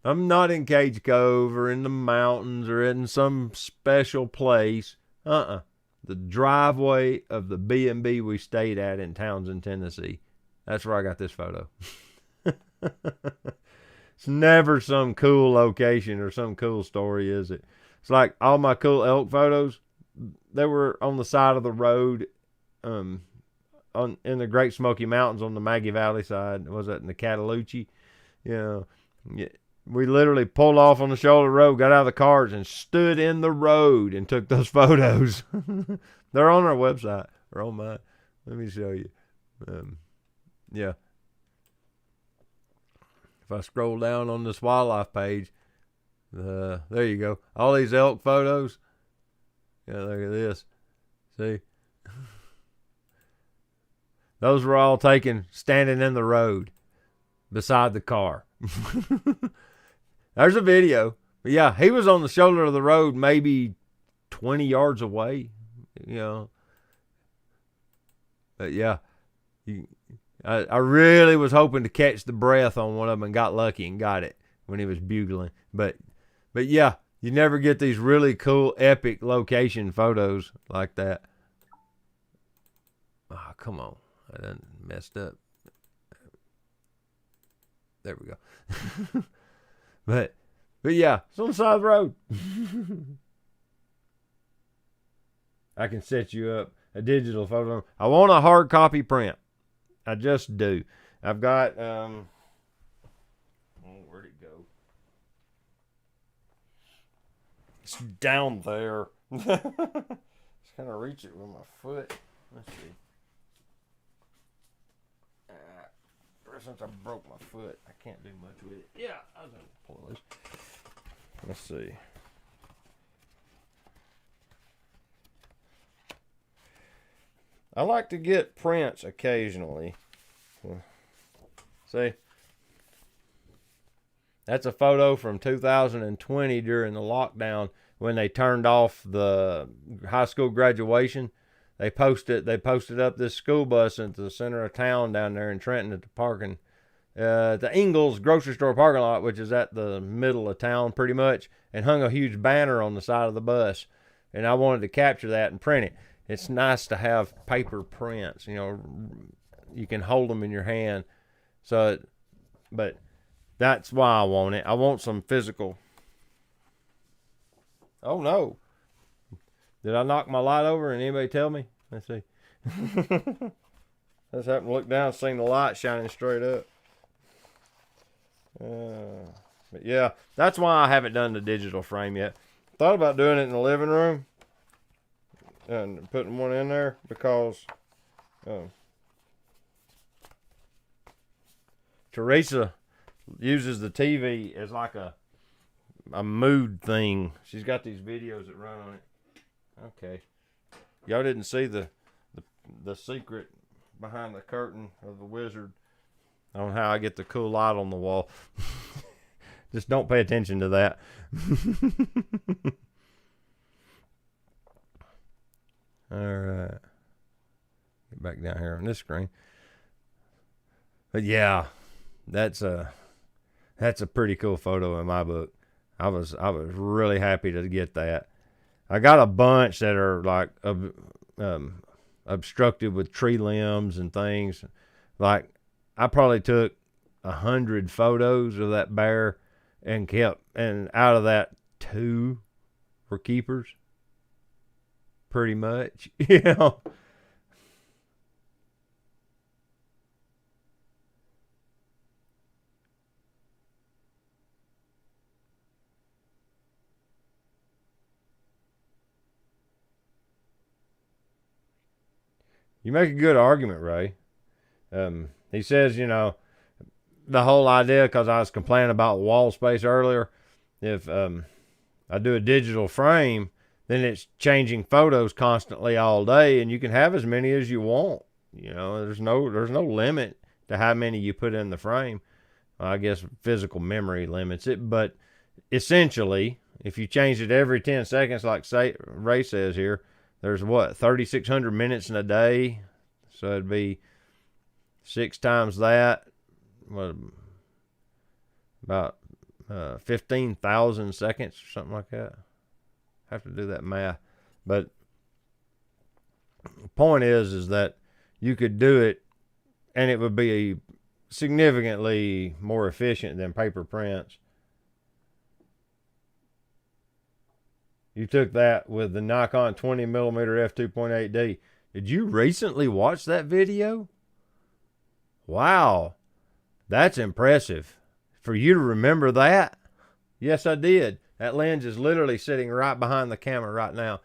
Speaker 1: I'm not in Cage Cove or in the mountains or in some special place. The driveway of the B&B we stayed at in Townsend, Tennessee. That's where I got this photo. It's never some cool location or some cool story, is it? It's like all my cool elk photos, they were on the side of the road in the Great Smoky Mountains on the Maggie Valley side. Was that in the Cataloochee? Yeah. We literally pulled off on the shoulder road, got out of the cars, and stood in the road and took those photos. They're on our website, or on mine. Let me show you. Yeah. If I scroll down on this wildlife page, there you go. All these elk photos. Yeah, look at this. See? Those were all taken standing in the road beside the car. There's a video. But yeah, he was on the shoulder of the road maybe 20 yards away. You know. But yeah, I really was hoping to catch the breath on one of them and got lucky and got it when he was bugling. But yeah, you never get these really cool, epic location photos like that. Oh, come on. I done messed up. There we go. But yeah, it's on the side of the road. I can set you up a digital photo. I want a hard copy print. I just do. I've got, where'd it go? It's down there. Just kind of reach it with my foot. Let's see. Ever since I broke my foot, I can't do much with it. Yeah, I was going to pull this. Let's see. I like to get prints occasionally. See? That's a photo from 2020 during the lockdown when they turned off the high school graduation. They posted up this school bus into the center of town down there in Trenton at the parking, the Ingles grocery store parking lot, which is at the middle of town pretty much, and hung a huge banner on the side of the bus. And I wanted to capture that and print it. It's nice to have paper prints, you know, you can hold them in your hand. So, but that's why I want it. I want some physical. Oh no. Did I knock my light over and anybody tell me? Let's see. I just happened to look down and seen the light shining straight up. But yeah, that's why I haven't done the digital frame yet. Thought about doing it in the living room and putting one in there because Teresa uses the TV as like a mood thing. She's got these videos that run on it. Okay. Y'all didn't see the secret behind the curtain of the wizard on how I get the cool light on the wall. Just don't pay attention to that. All right. Get back down here on this screen. But yeah, that's a pretty cool photo in my book. I was really happy to get that. I got a bunch that are like obstructed with tree limbs and things. Like I probably took 100 photos of that bear and out of that 2 were keepers. Pretty much, you know. You make a good argument, Ray. He says, you know, the whole idea, because I was complaining about wall space earlier, if I do a digital frame, then it's changing photos constantly all day, and you can have as many as you want. You know, there's no limit to how many you put in the frame. I guess physical memory limits it, but essentially, if you change it every 10 seconds, like Ray says here, there's 3,600 minutes in a day, so it'd be 6 times that, about 15,000 seconds or something like that. Have to do that math, but the point is that you could do it, and it would be significantly more efficient than paper prints. You took that with the Nikon 20mm f2.8D. Did you recently watch that video? Wow, that's impressive. For you to remember that? Yes, I did. That lens is literally sitting right behind the camera right now.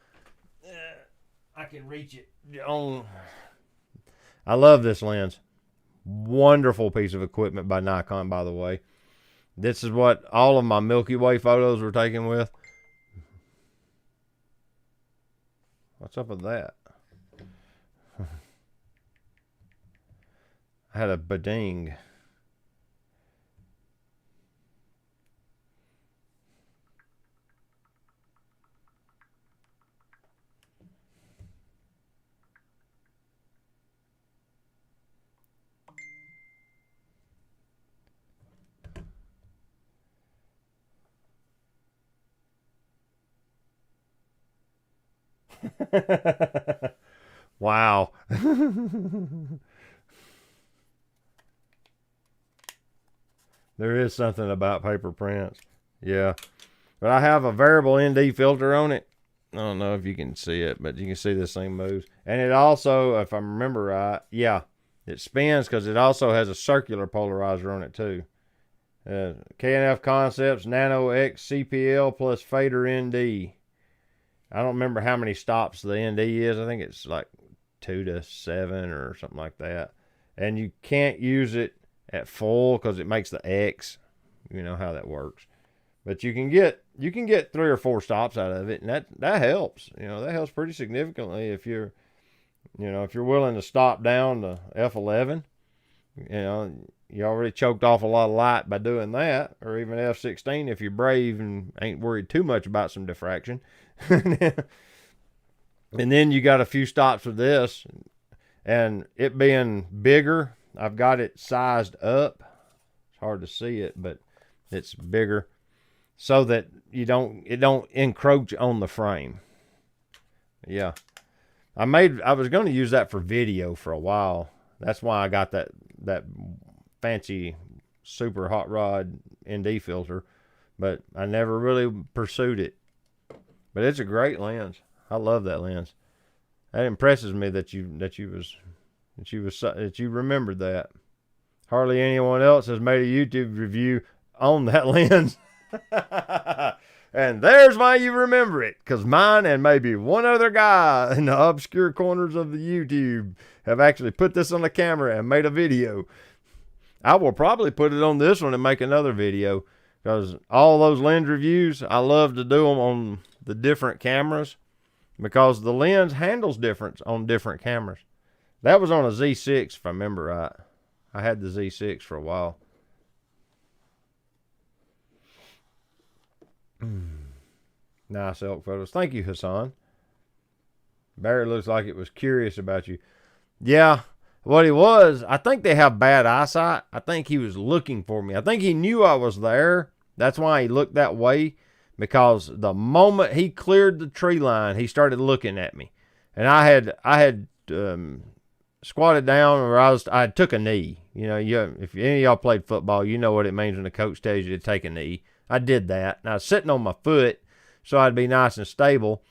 Speaker 1: I can reach it. I love this lens. Wonderful piece of equipment by Nikon, by the way. This is what all of my Milky Way photos were taken with. What's up with that? I had a bading. Wow. There is something about paper prints. Yeah. But I have a variable ND filter on it. I don't know if you can see it, but you can see this thing moves. And it also, if I remember right, yeah, it spins because it also has a circular polarizer on it too. K&F Concepts Nano X CPL plus fader ND. I don't remember how many stops the ND is. I think it's like 2 to 7 or something like that. And you can't use it at full because it makes the X. You know how that works. But you can get 3 or 4 stops out of it, and that helps. You know, that helps pretty significantly if you're willing to stop down to F11. You know, you already choked off a lot of light by doing that, or even F16 if you're brave and ain't worried too much about some diffraction. And then you got a few stops with this, and it being bigger, I've got it sized up. It's hard to see it, but it's bigger so that it don't encroach on the frame. Yeah. I was going to use that for video for a while. That's why I got that fancy super hot rod ND filter, but I never really pursued it. But it's a great lens. I love that lens. That impresses me that you remembered that. Hardly anyone else has made a YouTube review on that lens. And there's why you remember it, because mine and maybe one other guy in the obscure corners of the YouTube have actually put this on the camera and made a video. I will probably put it on this one and make another video, because all those lens reviews, I love to do them on the different cameras, because the lens handles different on different cameras. That was on a Z6, if I remember right. I had the Z6 for a while. Nice elk photos. Thank you, Hassan. Barry looks like it was curious about you. Yeah, what he was, I think they have bad eyesight. I think he was looking for me. I think he knew I was there. That's why he looked that way, because the moment he cleared the tree line, he started looking at me. And I had squatted down, or I took a knee. You know, if any of y'all played football, you know what it means when the coach tells you to take a knee. I did that. And I was sitting on my foot so I'd be nice and stable.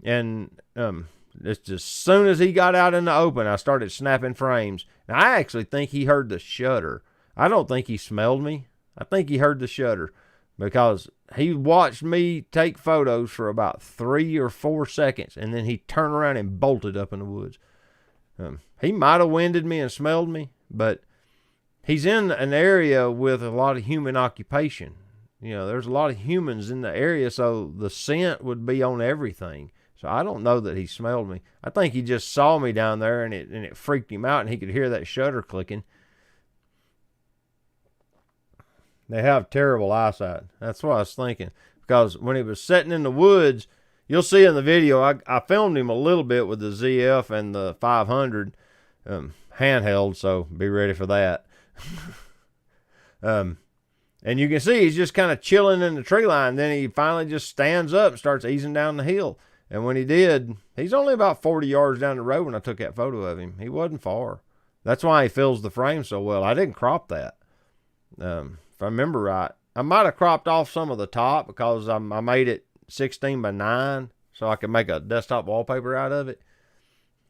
Speaker 1: And just as soon as he got out in the open, I started snapping frames. Now, I actually think he heard the shutter. I don't think he smelled me. I think he heard the shutter, because he watched me take photos for about 3 or 4 seconds, and then he turned around and bolted up in the woods. He might have winded me and smelled me, but he's in an area with a lot of human occupation. You know, there's a lot of humans in the area, so the scent would be on everything. So I don't know that he smelled me. I think he just saw me down there, and it freaked him out, and he could hear that shutter clicking. They have terrible eyesight. That's what I was thinking. Because when he was sitting in the woods, you'll see in the video, I filmed him a little bit with the ZF and the 500 handheld, so be ready for that. And you can see he's just kind of chilling in the tree line. Then he finally just stands up and starts easing down the hill. And when he did, he's only about 40 yards down the road when I took that photo of him. He wasn't far. That's why he fills the frame so well. I didn't crop that. If I remember right, I might have cropped off some of the top because I made it 16:9 so I could make a desktop wallpaper out of it.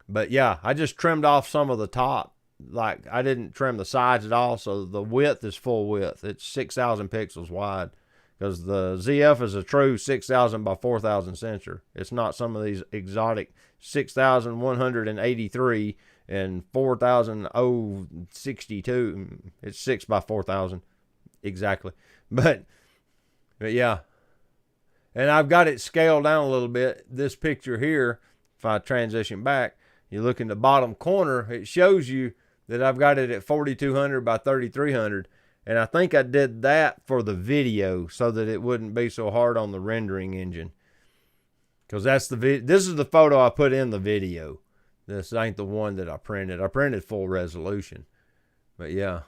Speaker 1: But yeah, I just trimmed off some of the top. Like, I didn't trim the sides at all, so the width is full width. It's 6,000 pixels wide, because the ZF is a true 6,000 by 4,000 sensor. It's not some of these exotic 6,183 and 4,062. It's 6 by 4,000. Exactly. But yeah. And I've got it scaled down a little bit. This picture here, if I transition back, you look in the bottom corner, it shows you that I've got it at 4,200 by 3,300. And I think I did that for the video so that it wouldn't be so hard on the rendering engine. Because this is the photo I put in the video. This ain't the one that I printed. I printed full resolution. But yeah,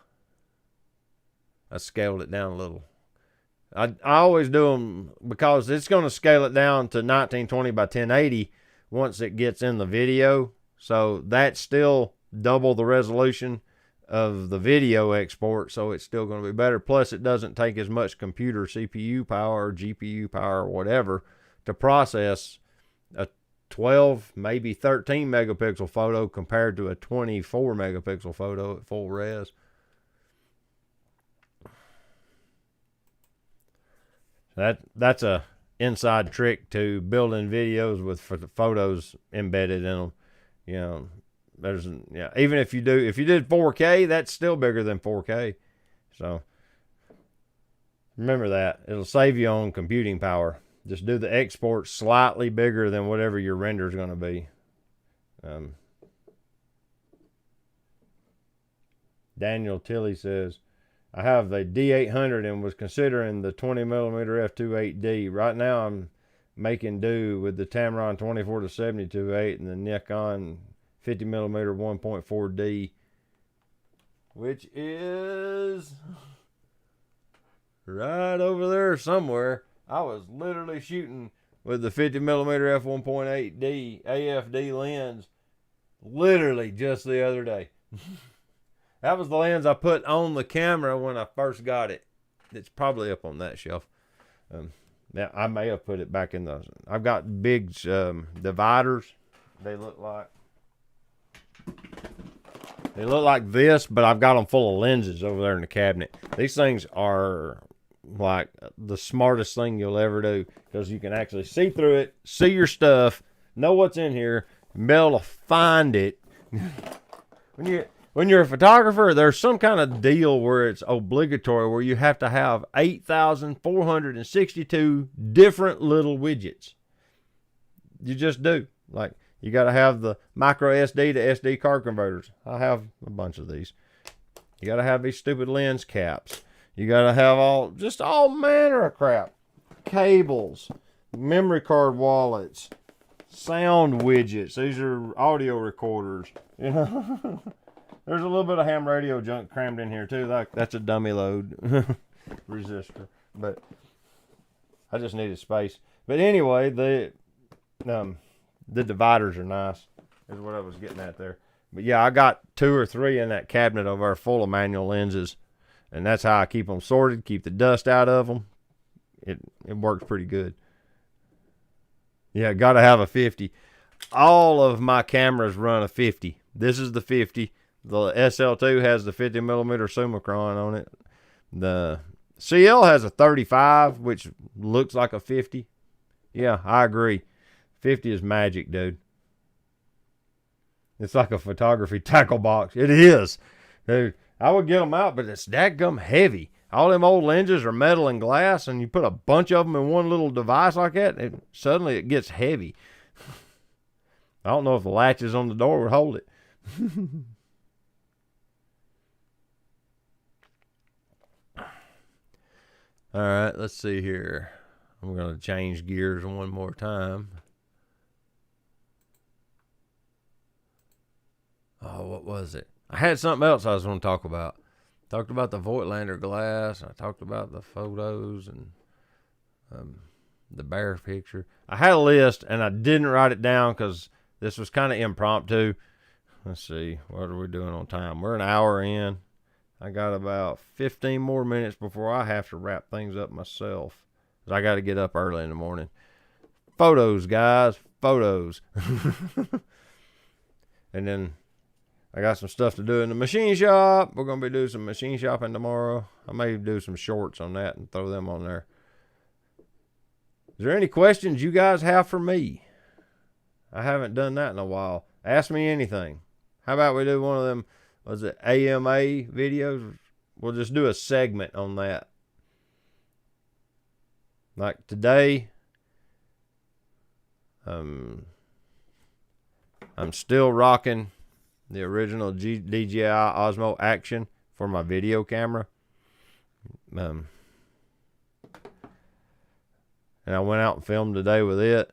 Speaker 1: I scaled it down a little. I always do them because it's going to scale it down to 1920 by 1080 once it gets in the video. So that's still double the resolution of the video export, so it's still going to be better. Plus, it doesn't take as much computer CPU power or GPU power or whatever to process a 12, maybe 13 megapixel photo compared to a 24 megapixel photo at full res. That's a inside trick to building videos with photos embedded in them. You know, even if you did 4K, that's still bigger than 4K. So remember that. It'll save you on computing power. Just do the export slightly bigger than whatever your render is going to be. Daniel Tilley says, I have the D800 and was considering the 20mm f2.8D. Right now I'm making do with the Tamron 24-70 and the Nikon 50mm 1.4D, which is right over there somewhere. I was literally shooting with the 50mm f1.8D AFD lens literally just the other day. That was the lens I put on the camera when I first got it. It's probably up on that shelf. Now I may have put it back in the. I've got big dividers. They look like this, but I've got them full of lenses over there in the cabinet. These things are like the smartest thing you'll ever do, because you can actually see through it, see your stuff, know what's in here, and be able to find it. When you're a photographer, there's some kind of deal where it's obligatory where you have to have 8,462 different little widgets. You just do. Like, you got to have the micro SD to SD card converters. I have a bunch of these. You got to have these stupid lens caps. You got to have all manner of crap. Cables, memory card wallets, sound widgets. These are audio recorders. You know, there's a little bit of ham radio junk crammed in here too. That's a dummy load resistor, but I just needed space. But anyway, the dividers are nice, is what I was getting at there. But yeah, I got 2 or 3 in that cabinet over there full of manual lenses, and that's how I keep them sorted, keep the dust out of them. It works pretty good. Yeah, got to have a 50. All of my cameras run a 50. This is the 50. The SL2 has the 50 millimeter Summicron on it. The CL has a 35, which looks like a 50. Yeah, I agree. 50 is magic, dude. It's like a photography tackle box. It is. Dude, I would get them out, but it's dadgum heavy. All them old lenses are metal and glass, and you put a bunch of them in one little device like that, suddenly it gets heavy. I don't know if the latches on the door would hold it. All right, let's see here. I'm going to change gears one more time. Oh, what was it? I had something else I was going to talk about. Talked about the Voigtlander glass. I talked about the photos and the bear picture. I had a list, and I didn't write it down because this was kind of impromptu. Let's see. What are we doing on time? We're an hour in. I got about 15 more minutes before I have to wrap things up myself. I got to get up early in the morning. Photos, guys. Photos. And then I got some stuff to do in the machine shop. We're going to be doing some machine shopping tomorrow. I may do some shorts on that and throw them on there. Is there any questions you guys have for me? I haven't done that in a while. Ask me anything. How about we do one of them, was it AMA videos? We'll just do a segment on that. Like today, I'm still rocking the original DJI Osmo Action for my video camera. And I went out and filmed today with it.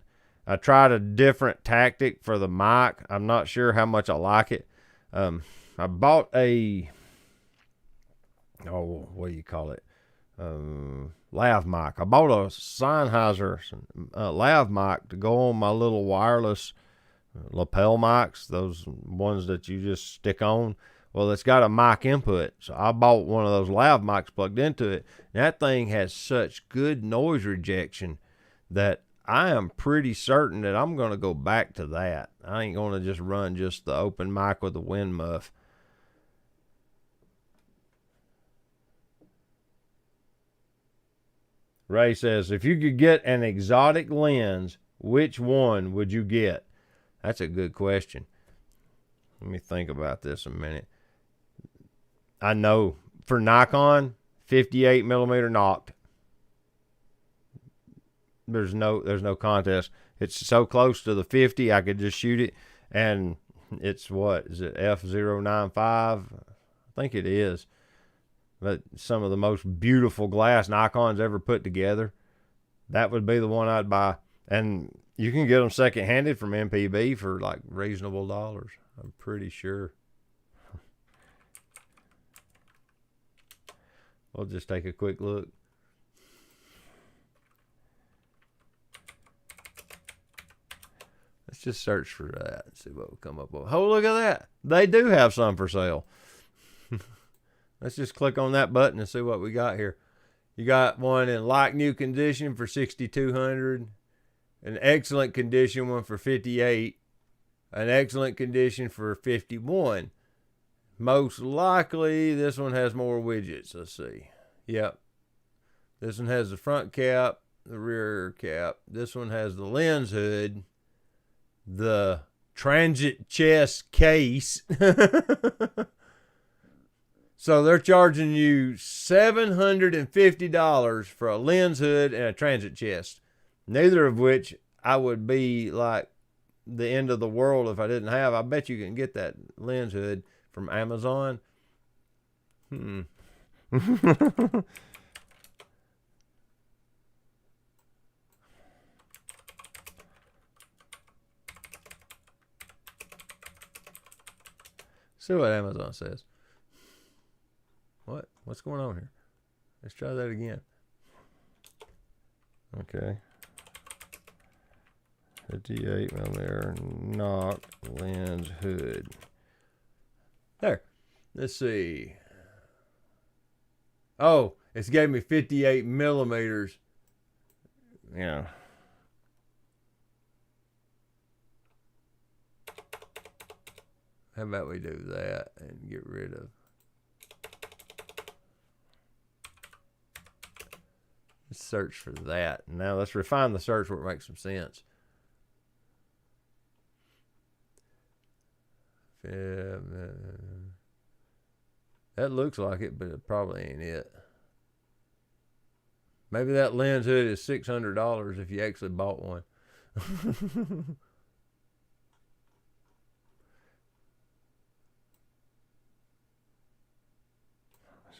Speaker 1: I tried a different tactic for the mic. I'm not sure how much I like it. I bought a, what do you call it? Lav mic. I bought a Sennheiser lav mic to go on my little wireless lapel mics, those ones that you just stick on. Well, it's got a mic input, so I bought one of those lav mics plugged into it. And that thing has such good noise rejection that I am pretty certain that I'm going to go back to that. I ain't going to just run just the open mic with the wind muff. Ray says, if you could get an exotic lens, which one would you get? That's a good question. Let me think about this a minute. I know for Nikon, 58 millimeter Noct. There's no contest. It's so close to the 50, I could just shoot it. And it's what? Is it F095? I think it is. But some of the most beautiful glass Nikon's ever put together. That would be the one I'd buy. And you can get them second-handed from MPB for like reasonable dollars. I'm pretty sure. We'll just take a quick look. Let's just search for that and see what will come up with. Oh, look at that. They do have some for sale. Let's just click on that button and see what we got here. You got one in like new condition for $6,200, an excellent condition one for $58,000, an excellent condition for $51,000. Most likely, this one has more widgets. Let's see. Yep. This one has the front cap, the rear cap. This one has the lens hood, the transit chest case. So they're charging you $750 for a lens hood and a transit chest. Neither of which I would be like the end of the world if I didn't have. I bet you can get that lens hood from Amazon. See what Amazon says. What's going on here? Let's try that again. Okay. 58 millimeter Noct lens hood. There. Let's see. Oh, it's gave me 58 millimeters. Yeah. How about we do that and get rid of. Let's search for that. Now let's refine the search where it makes some sense. That looks like it, but it probably ain't it. Maybe that lens hood is $600 if you actually bought one. Let's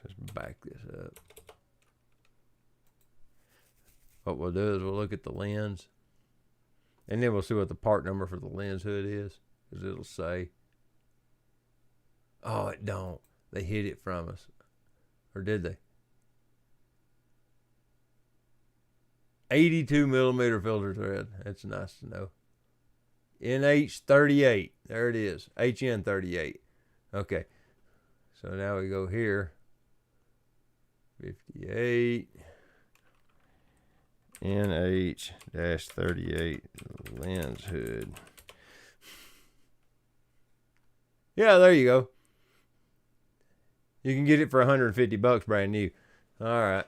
Speaker 1: just back this up. What we'll do is we'll look at the lens, and then we'll see what the part number for the lens hood is, because it'll say. Oh, it don't. They hid it from us. Or did they? 82 millimeter filter thread. That's nice to know. NH38. There it is. HN38. Okay. So now we go here. 58. NH-38 lens hood. Yeah, there you go. You can get it for $150 brand new. All right.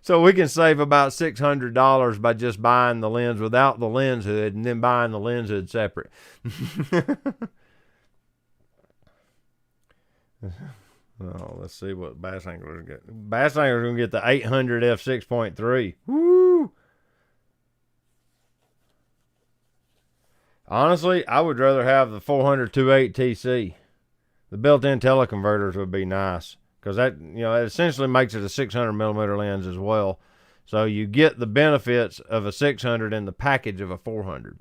Speaker 1: So we can save about $600 by just buying the lens without the lens hood and then buying the lens hood separate. Oh, let's see what bass anglers get. Bass anglers going to get the 800 f6.3. Woo! Honestly, I would rather have the 400 2.8 TC. The built-in teleconverters would be nice, because that, it essentially makes it a 600 millimeter lens as well. So you get the benefits of a 600 in the package of a 400.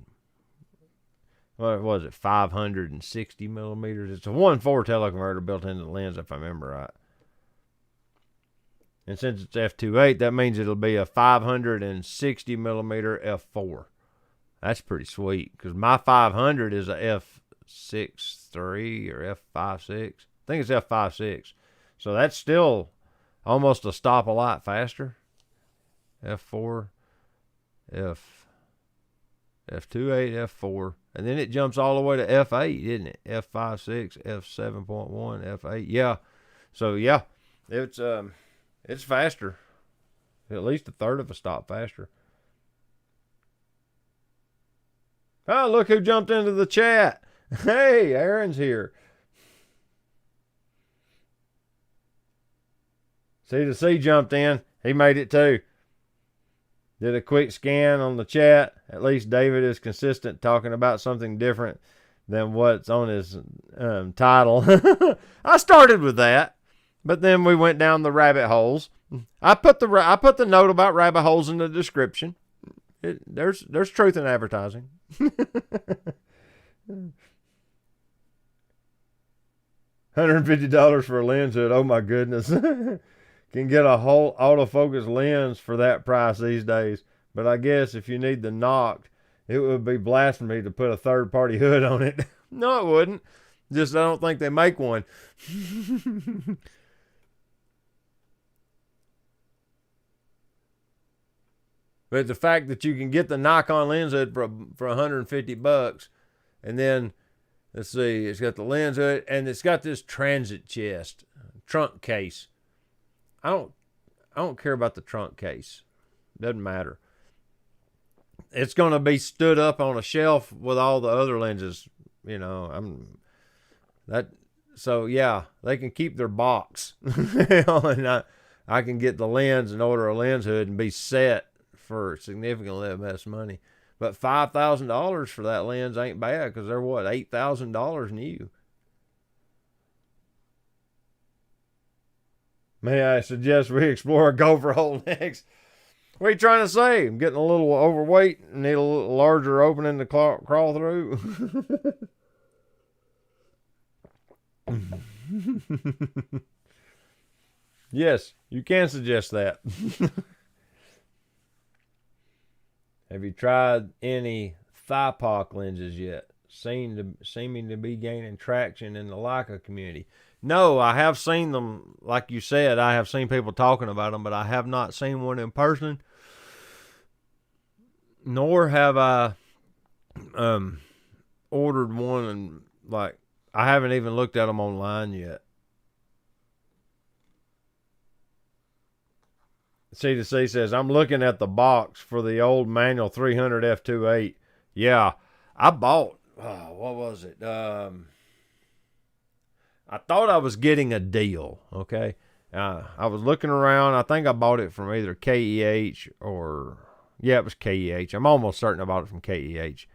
Speaker 1: What was it? 560 millimeters. It's a 1.4 teleconverter built into the lens, if I remember right. And since it's f2.8, that means it'll be a 560 millimeter f4. That's pretty sweet, because my 500 is a f6.3 or f5.6. I think it's f5.6. So that's still almost a stop a lot faster. F4, f2.8, f4. And then it jumps all the way to f8, isn't it? f5.6, f7.1, f8. Yeah. So yeah, it's faster. At least a third of a stop faster. Oh, look who jumped into the chat. Hey, Aaron's here. C2C jumped in. He made it too. Did a quick scan on the chat. At least David is consistent, talking about something different than what's on his title. I started with that, but then we went down the rabbit holes. I put the note about rabbit holes in the description. There's truth in advertising. $150 for a lens hood. Oh my goodness. Can get a whole autofocus lens for that price these days. But I guess if you need the knocked, it would be blasphemy to put a third-party hood on it. No, it wouldn't. Just I don't think they make one. But the fact that you can get the knock-on lens hood for $150, and then let's see, it's got the lens hood and it's got this transit chest, trunk case. I don't care about the trunk case. Doesn't matter. It's going to be stood up on a shelf with all the other lenses. So yeah, they can keep their box. And I can get the lens and order a lens hood and be set for significantly less money. But $5,000 for that lens ain't bad, because they're what, $8,000 new. May I suggest we explore a gopher hole next? What are you trying to say? I'm getting a little overweight and need a little larger opening to crawl through. Yes, you can suggest that. Have you tried any Thypoc lenses yet? seeming to be gaining traction in the Leica community. No, I have seen them, like you said, I have seen people talking about them, but I have not seen one in person, nor have I ordered one, and like I haven't even looked at them online yet. C2C says, I'm looking at the box for the old manual 300 f2.8. Yeah, I bought, what was it? I thought I was getting a deal, okay? I was looking around. I think I bought it from either KEH or, yeah, it was KEH. I'm almost certain I bought it from KEH.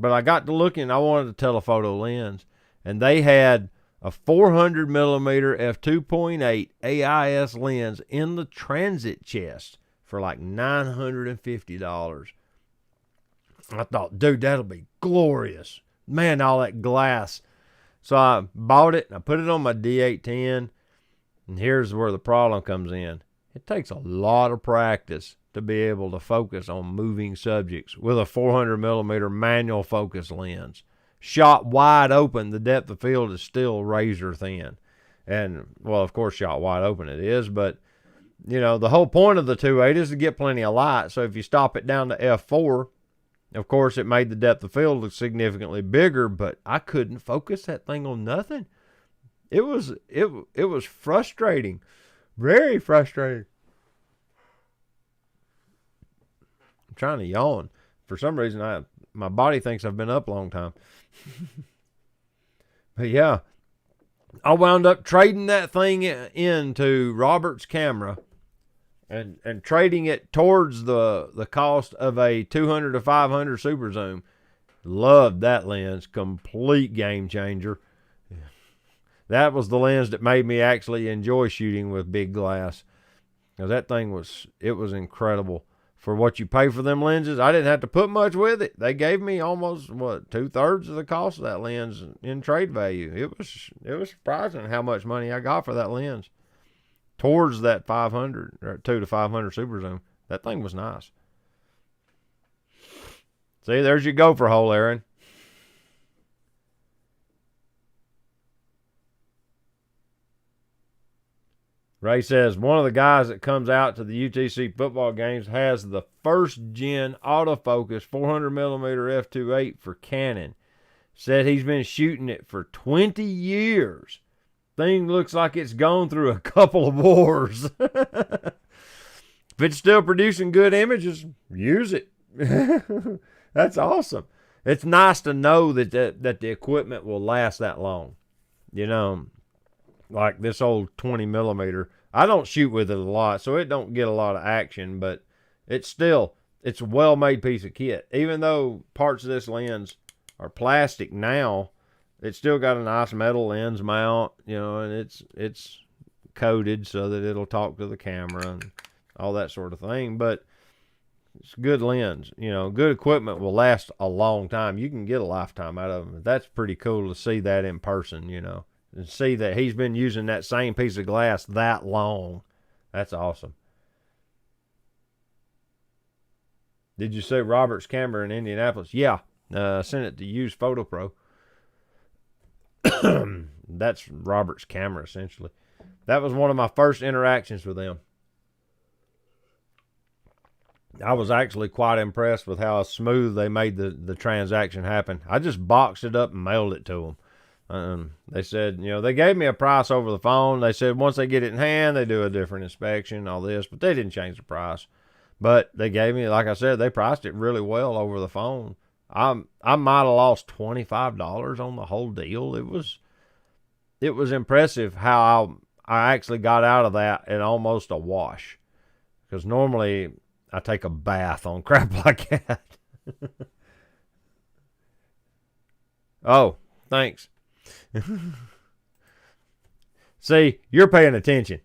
Speaker 1: But I got to looking, I wanted a telephoto lens, and they had a 400 millimeter f2.8 AIS lens in the transit chest for like $950. I thought, dude, that'll be glorious. Man, all that glass. So I bought it, and I put it on my D810, and here's where the problem comes in. It takes a lot of practice to be able to focus on moving subjects with a 400 millimeter manual focus lens. Shot wide open, the depth of field is still razor thin. And, well, of course, shot wide open it is, but, you know, the whole point of the 2.8 is to get plenty of light. So if you stop it down to f4, of course, it made the depth of field look significantly bigger, but I couldn't focus that thing on nothing. It was frustrating. Very frustrating. I'm trying to yawn. For some reason, my body thinks I've been up a long time. But yeah, I wound up trading that thing into Robert's camera and trading it towards the cost of a 200 to 500 super zoom. Loved that lens. Complete game changer. That was the lens that made me actually enjoy shooting with big glass. Because that thing was incredible. For what you pay for them lenses, I didn't have to put much with it. They gave me almost, 2/3 of the cost of that lens in trade value. It was surprising how much money I got for that lens. Towards that 500, or 2 to 500 super zoom. That thing was nice. See, there's your gopher hole, Aaron. Ray says, one of the guys that comes out to the UTC football games has the first gen autofocus 400 millimeter f2.8 for Canon. Said he's been shooting it for 20 years. Thing looks like it's gone through a couple of wars. If it's still producing good images, use it. That's awesome. It's nice to know that the equipment will last that long. You know, like this old 20 millimeter. I don't shoot with it a lot, so it don't get a lot of action, but it's a well-made piece of kit. Even though parts of this lens are plastic now, it's still got a nice metal lens mount, you know, and it's coated so that it'll talk to the camera and all that sort of thing. But it's a good lens, you know. Good equipment will last a long time. You can get a lifetime out of them. That's pretty cool to see that in person, you know. And see that he's been using that same piece of glass that long. That's awesome. Did you see Robert's camera in Indianapolis? Yeah. Sent it to Use Photo Pro. That's Robert's camera, essentially. That was one of my first interactions with them. I was actually quite impressed with how smooth they made the transaction happen. I just boxed it up and mailed it to them. They said, you know, they gave me a price over the phone. They said once they get it in hand, they do a different inspection, all this, but they didn't change the price. But they gave me, like I said, they priced it really well over the phone. I might have lost $25 on the whole deal. It was impressive how I actually got out of that at almost a wash. Because normally I take a bath on crap like that. Oh, thanks. See, you're paying attention.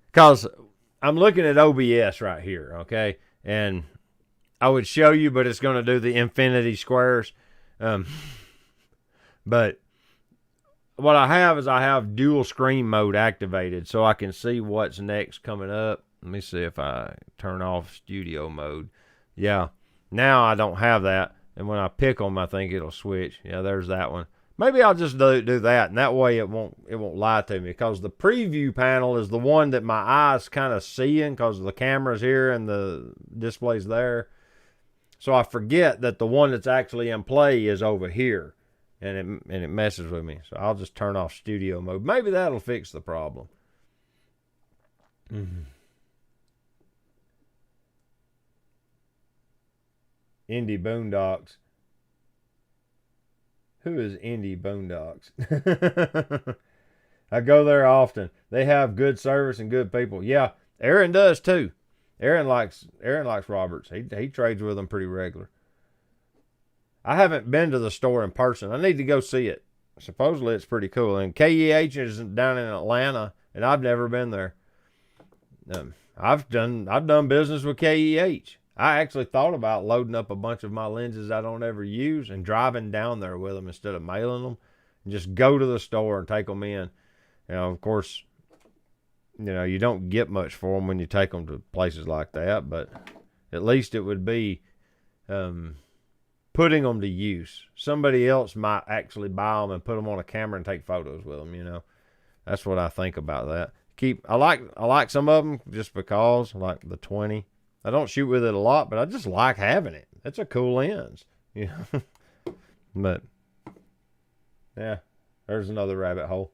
Speaker 1: Because I'm looking at OBS right here, okay? And I would show you, but it's going to do the infinity squares. But what I have dual screen mode activated so I can see what's next coming up. Let me see if I turn off studio mode. Yeah. Now I don't have that, and when I pick them, I think it'll switch. Yeah, there's that one. Maybe I'll just do that, and that way it won't lie to me, because the preview panel is the one that my eyes kind of seeing because the camera's here and the display's there. So I forget that the one that's actually in play is over here, and it messes with me. So I'll just turn off studio mode. Maybe that'll fix the problem. Indie Boondocks. Who is Indie Boondocks? I go there often. They have good service and good people. Yeah, Aaron does too. Aaron likes Roberts. He trades with them pretty regular. I haven't been to the store in person. I need to go see it. Supposedly it's pretty cool. And KEH is down in Atlanta, and I've never been there. I've done business with KEH. I actually thought about loading up a bunch of my lenses I don't ever use and driving down there with them instead of mailing them, and just go to the store and take them in. Of course, you don't get much for them when you take them to places like that, but at least it would be putting them to use. Somebody else might actually buy them and put them on a camera and take photos with them. That's what I think about that. I like some of them just because, like the 20. I don't shoot with it a lot, but I just like having it. It's a cool lens. But yeah, there's another rabbit hole.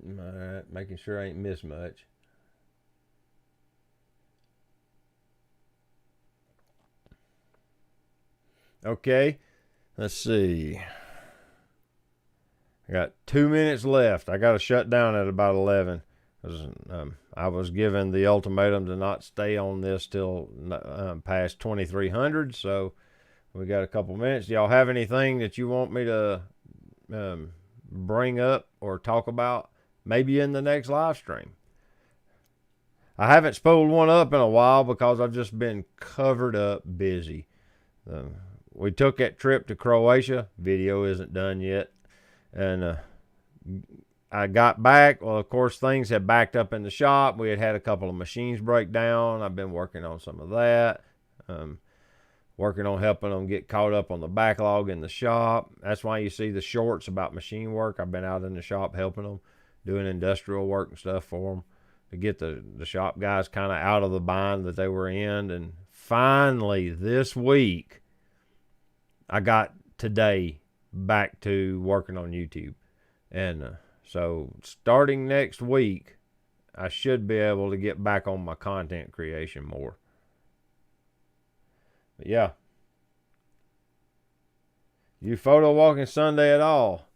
Speaker 1: Alright, making sure I ain't missed much. Okay, let's see. I got 2 minutes left. I got to shut down at about 11. I was given the ultimatum to not stay on this till past 2300, so we got a couple minutes. Do y'all have anything that you want me to bring up or talk about maybe in the next live stream? I haven't spooled one up in a while because I've just been covered up busy. We took that trip to Croatia. Video isn't done yet. And I got back. Well, of course, things had backed up in the shop. We had a couple of machines break down. I've been working on some of that. Working on helping them get caught up on the backlog in the shop. That's why you see the shorts about machine work. I've been out in the shop helping them, doing industrial work and stuff for them to get the shop guys kind of out of the bind that they were in. And finally, this week, I got today back to working on YouTube. And so starting next week, I should be able to get back on my content creation more. But yeah. You photo walking Sunday at all?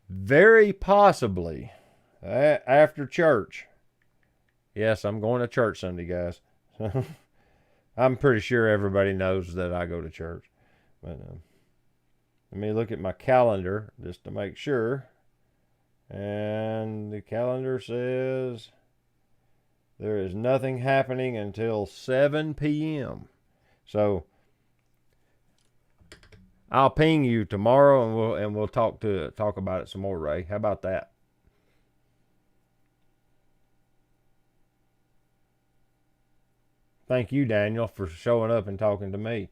Speaker 1: Very possibly. After church. Yes, I'm going to church Sunday, guys. I'm pretty sure everybody knows that I go to church. But let me look at my calendar just to make sure. And the calendar says there is nothing happening until 7 p.m. So I'll ping you tomorrow and we'll talk about it some more, Ray. How about that? Thank you, Daniel, for showing up and talking to me.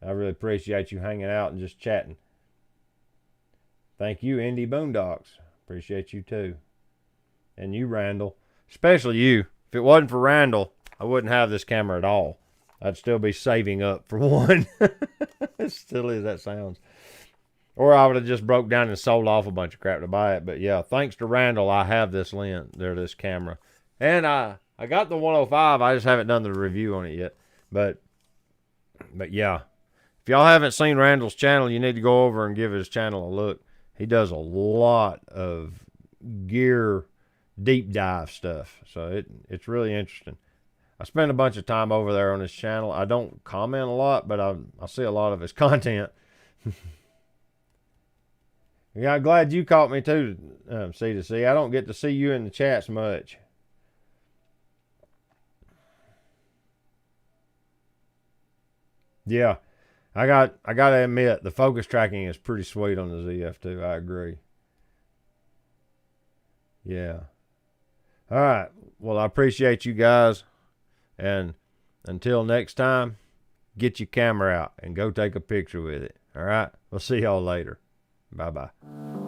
Speaker 1: I really appreciate you hanging out and just chatting. Thank you, Indie Boondocks. Appreciate you too. And you, Randall. Especially you. If it wasn't for Randall, I wouldn't have this camera at all. I'd still be saving up for one. As silly as that sounds. Or I would have just broke down and sold off a bunch of crap to buy it. But yeah, thanks to Randall, I have this lens, this camera. And I got the 105. I just haven't done the review on it yet. But yeah. If y'all haven't seen Randall's channel, you need to go over and give his channel a look. He does a lot of gear deep dive stuff. So it's really interesting. I spend a bunch of time over there on his channel. I don't comment a lot, but I see a lot of his content. Yeah, I'm glad you caught me too, C2C. I don't get to see you in the chats much. Yeah, I got to admit, the focus tracking is pretty sweet on the ZF too. I agree. Yeah. All right. Well, I appreciate you guys. And until next time, get your camera out and go take a picture with it. All right. We'll see y'all later. Bye-bye.